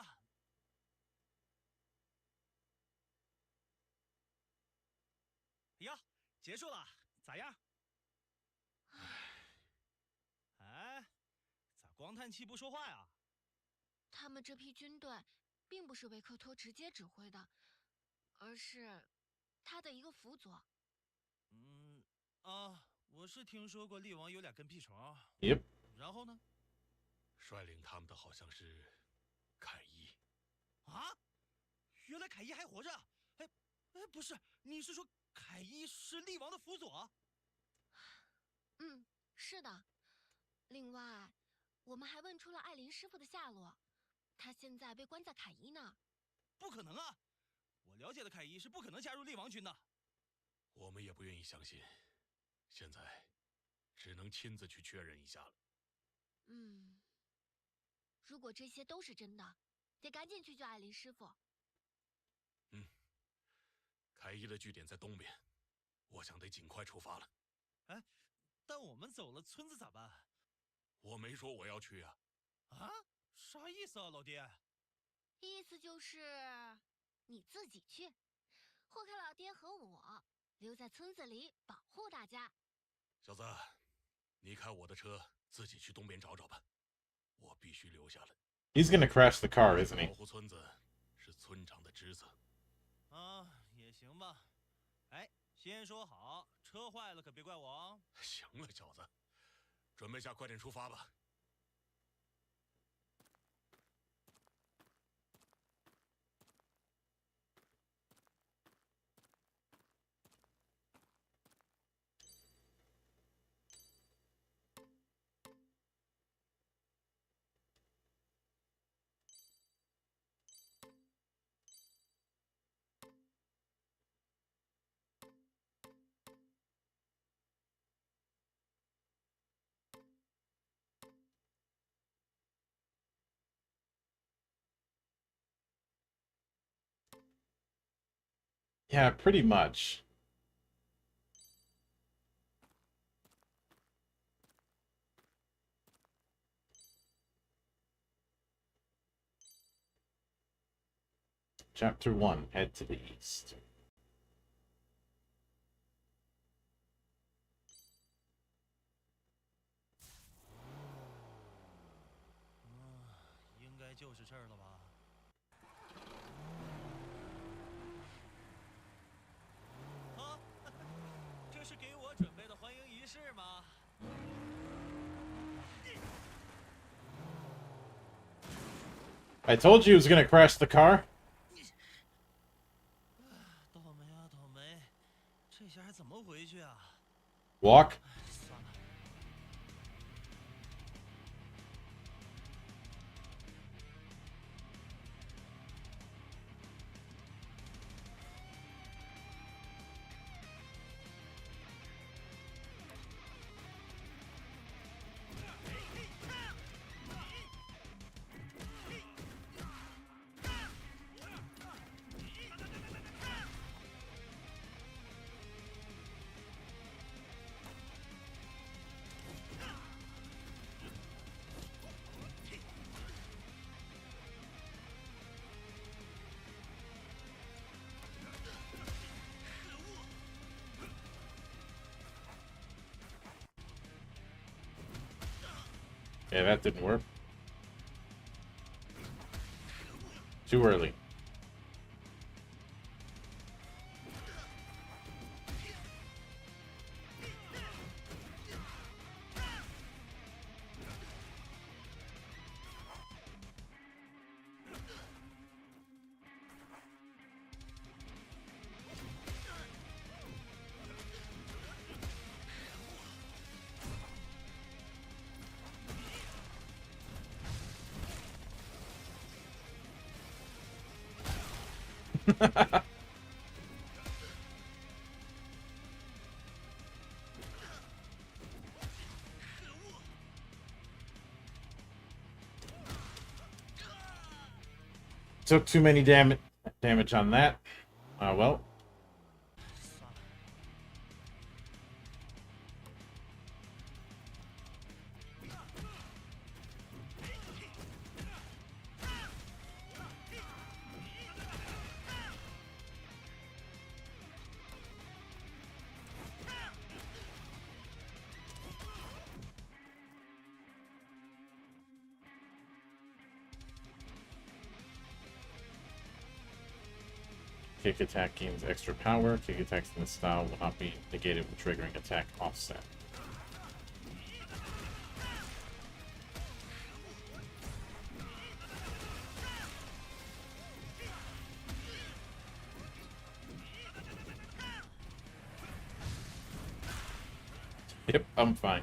呀，结束了，咋样？哎，咋光叹气不说话呀？他们这批军队并不是维克托直接指挥的，而是他的一个辅佐。我是听说过厉王有俩跟屁虫。Yep. 然后呢？率领他们的好像是凯伊。啊？原来凯伊还活着？哎，不是，你是说凯伊是厉王的辅佐？嗯，是的。另外，我们还问出了艾琳师傅的下落，他现在被关在凯伊那儿。不可能啊！我了解的凯伊是不可能加入厉王军的。我们也不愿意相信，现在只能亲自去确认一下了。如果这些都是真的，得赶紧去救艾琳师傅。凯伊的据点在东边，我想得尽快出发了。哎，但我们走了，村子咋办？我没说我要去啊。啊？啥意思啊，老爹？意思就是你自己去，霍克老爹和我留在村子里保护大家。小子，你开我的车，自己去东边找找吧，我必须留下来。He's gonna crash the car, isn't he? 保护村子是村长的职责。啊，也行吧。哎，先说好，车坏了可别怪我哦。行了，小子，准备下，快点出发吧。Yeah, pretty much. Chapter 1, Head to the East. 应该就是这儿了吧？啊，这是给 I told you he was gonna crash the car. 倒霉啊，倒霉！这下还怎么回去啊？ Walk. 算了。Yeah, that didn't work. Too early. Took too many damage on that. Well. Kick attack gains extra power. Kick attacks in this style will not be negated when triggering attack offset. Yep, I'm fine.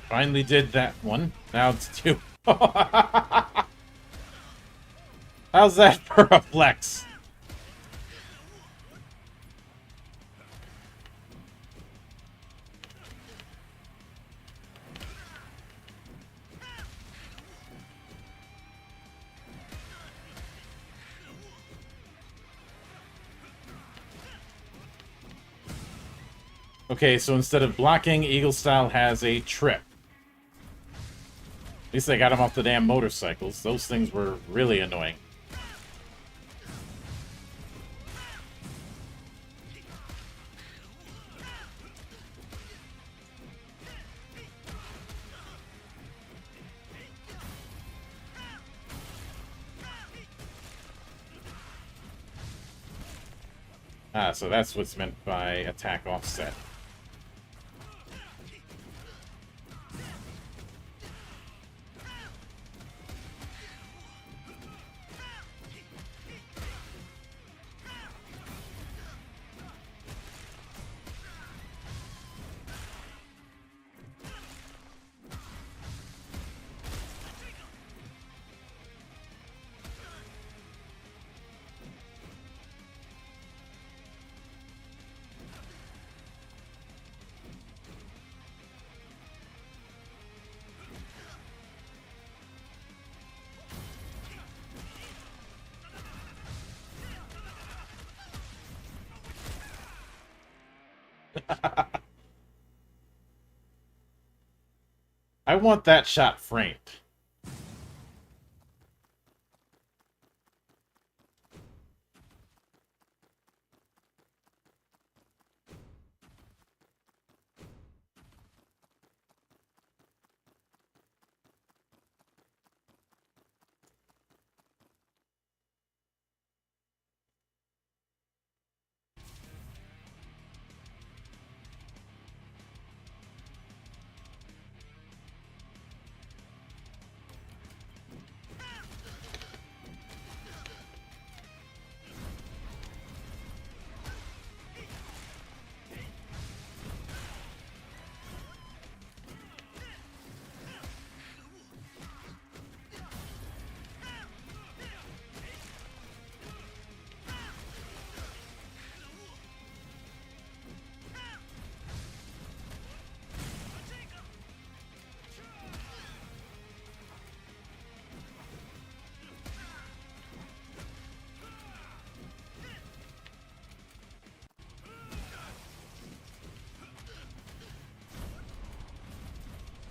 Finally did that one. Now it's two. How's that for a flex? Okay, so instead of blocking, Eagle Style has a trip. At least they got him off the damn motorcycles. Those things were really annoying. Ah, so that's what's meant by attack offset. I I want that shot framed.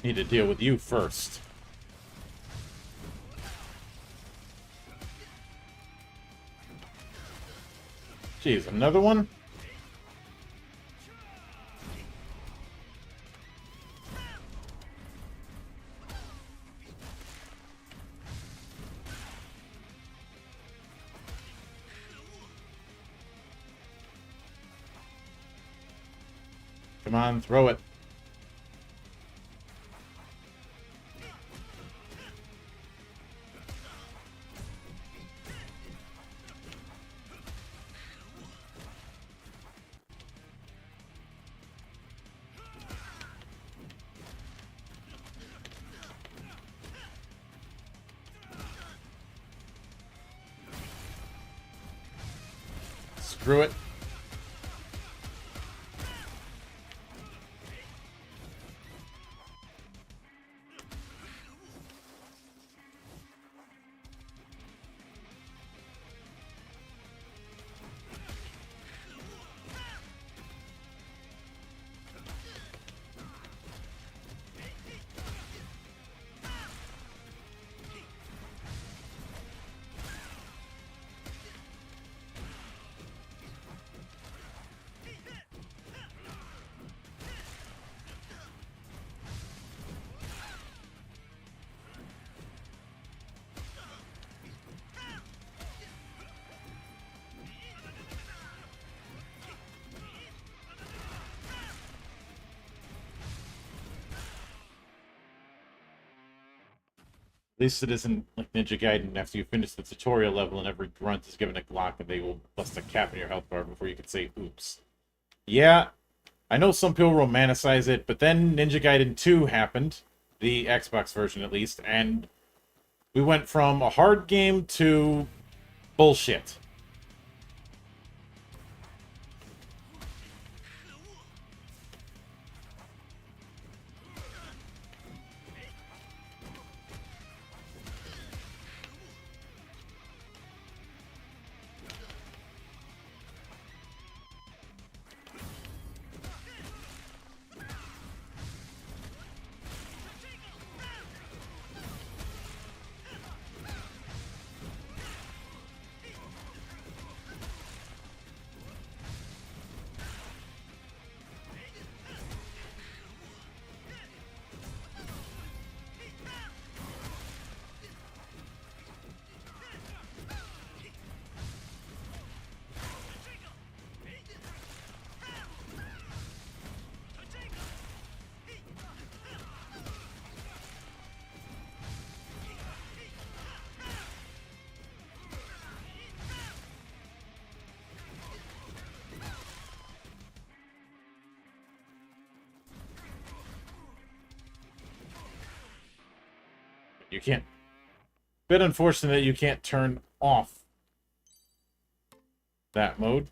Need to deal with you first. Jeez, another one? Come on, throw it. Screw it. At least it isn't like Ninja Gaiden. After you finish the tutorial level and every grunt is given a Glock and they will bust a cap in your health bar before you can say oops. Yeah, I know some people romanticize it, but then Ninja Gaiden 2 happened, the Xbox version at least, and we went from a hard game to bullshit. You can't... Bit unfortunate that you can't turn off that mode.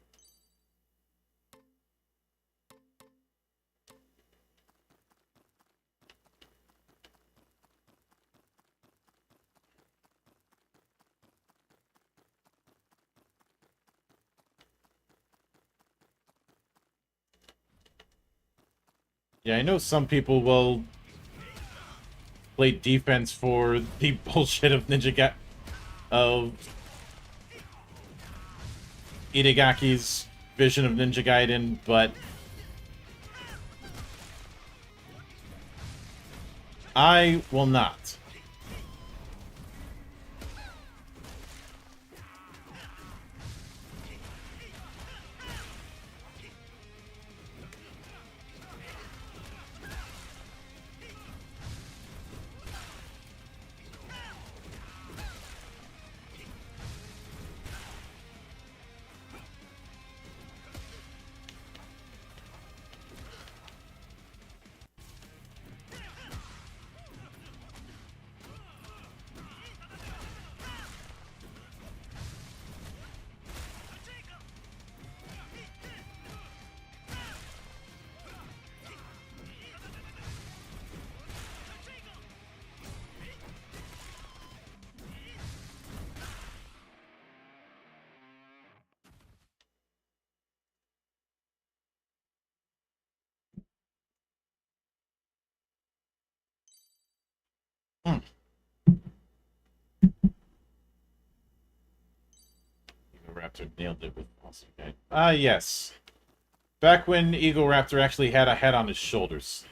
Yeah, I know some people will played defense for the bullshit of of Itagaki's vision of Ninja Gaiden, but I will not. Raptor nailed it with awesome. Okay. Yes. Back when Eagle Raptor actually had a head on his shoulders.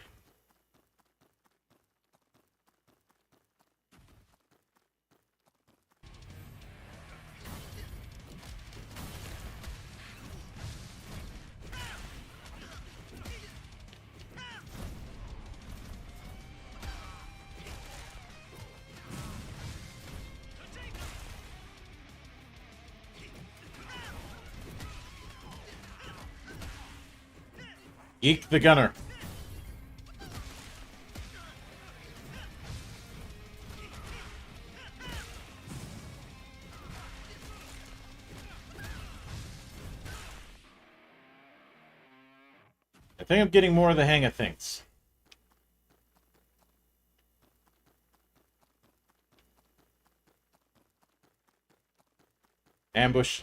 Eek the Gunner. I think I'm getting more of the hang of things. Ambush.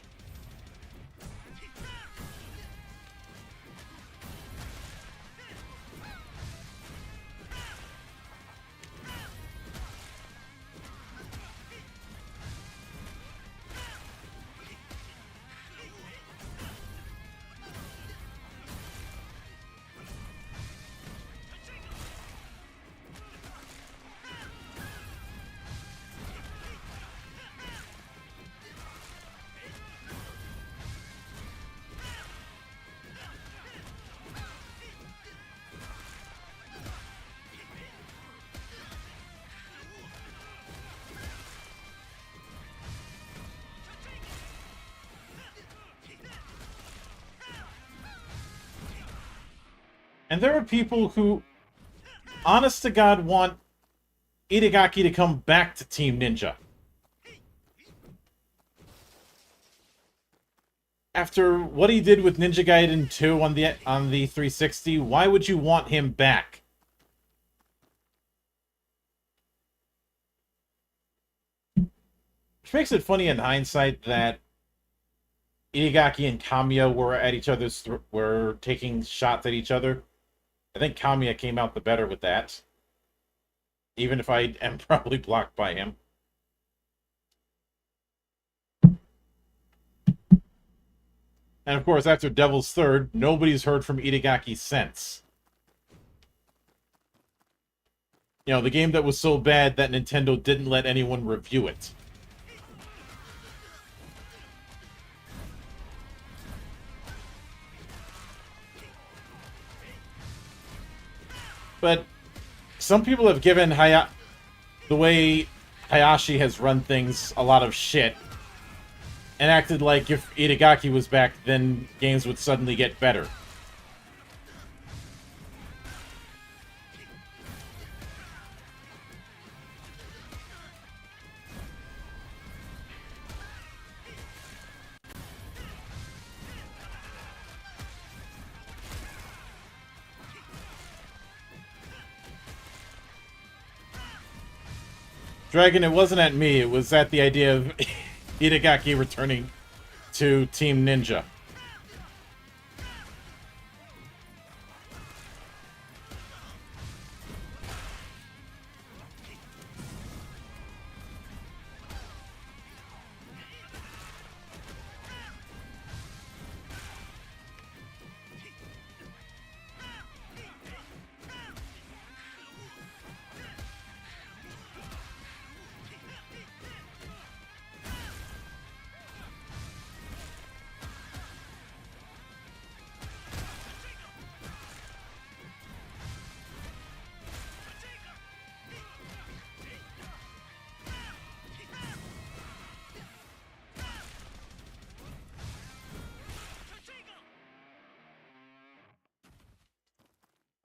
And there are people who, honest to God, want Itagaki to come back to Team Ninja. After what he did with Ninja Gaiden 2 on the 360, why would you want him back? Which makes it funny in hindsight that Itagaki and Kamiya were taking shots at each other. I think Kamiya came out the better with that. Even if I am probably blocked by him. And of course, after Devil's Third, nobody's heard from Itagaki since. You know, the game that was so bad that Nintendo didn't let anyone review it. But some people have given the way Hayashi has run things a lot of shit and acted like if Itagaki was back, then games would suddenly get better. Dragon, it wasn't at me. It was at the idea of Itagaki returning to Team Ninja.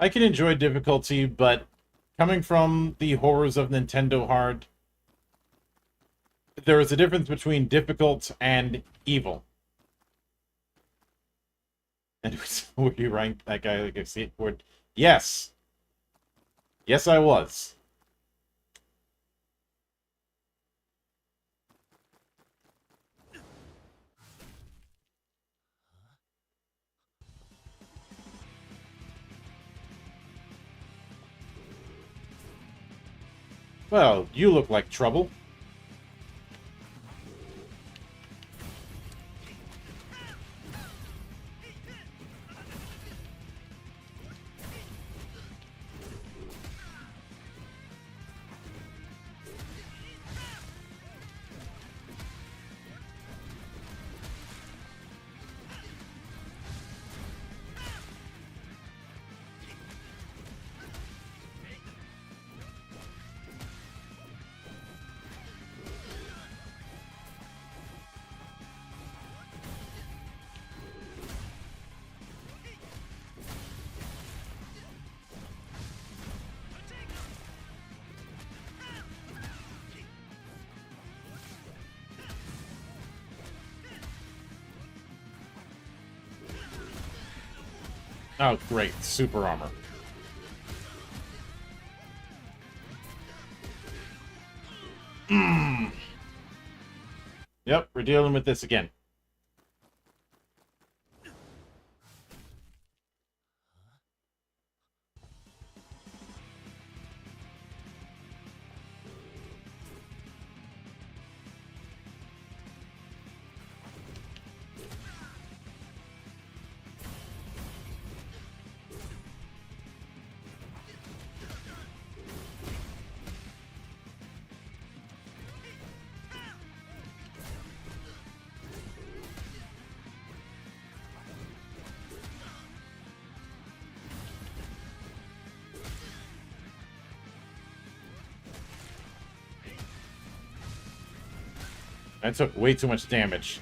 I can enjoy difficulty, but coming from the horrors of Nintendo Hard, there is a difference between difficult and evil. And were you ranked that guy like a skateboard? Yes. Yes, I was. Well, you look like trouble. Oh, great. Super armor. Yep, we're dealing with this again. I took way too much damage.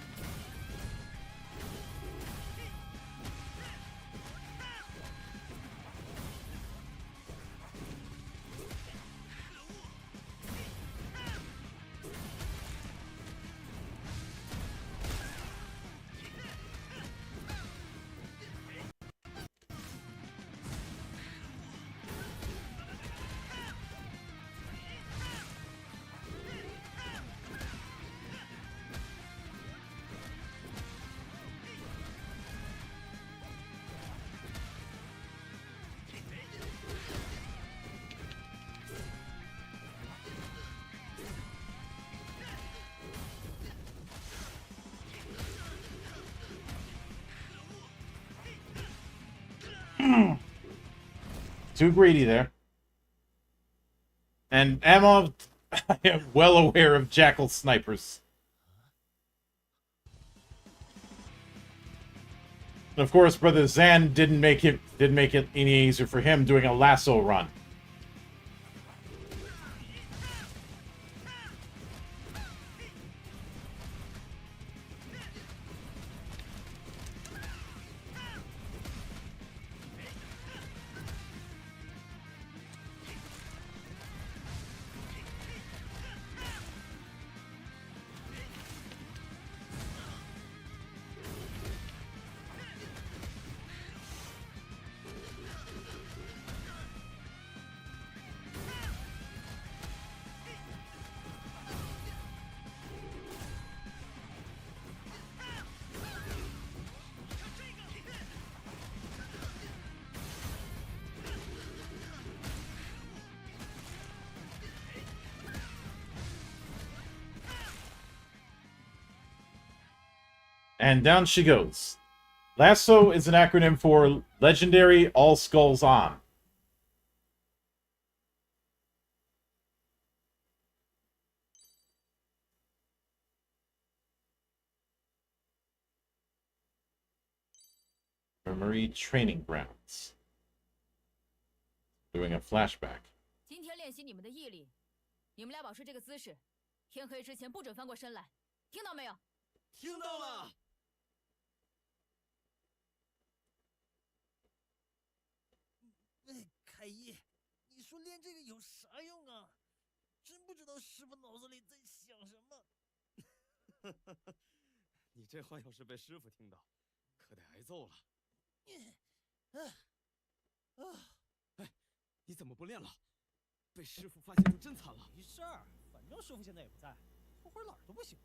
Too greedy there. And Amov, I am well aware of Jackal snipers. And of course, Brother Zan didn't make it any easier for him doing a lasso run. And down she goes. Lasso is an acronym for Legendary All Skulls On. Memory Training Grounds. Doing a flashback. 今天练习你们的毅力，你们俩保持这个姿势，天黑之前不准翻过身来，听到没有？听到了。太医，你说练这个有啥用啊？真不知道师傅脑子里在想什么。你这话要是被师傅听到，可得挨揍了。哎，你怎么不练了？被师傅发现就真惨了。没事儿，反正师傅现在也不在，偷会懒都不行。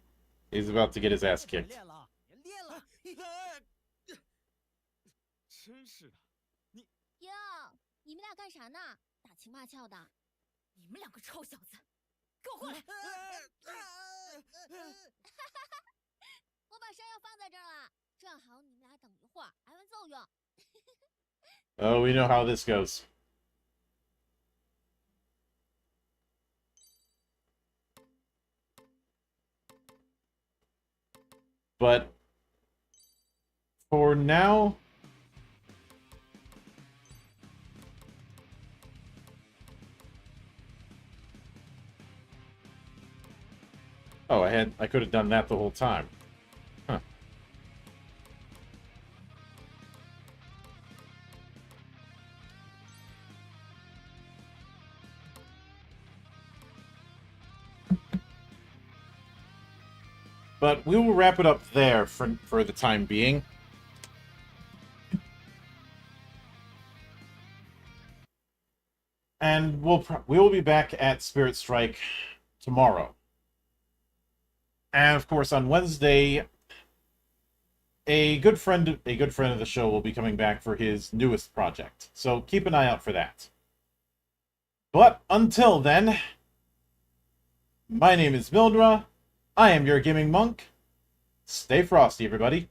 He's about to get his ass 别 kicked. 练了，别练了。真是的，哟，你们俩干啥呢？打情骂俏的。你们两个臭小子，给我过来！我把山药放在这儿了，正好你们俩等一会儿挨完揍用。Oh, we know how this goes. But for now, oh, I could have done that the whole time. Huh. But we will wrap it up there for the time being. And we will be back at Spirit Strike tomorrow. And of course, on Wednesday, a good friend of the show will be coming back for his newest project. So keep an eye out for that. But until then, my name is Mildra. I am your gaming monk. Stay frosty, everybody.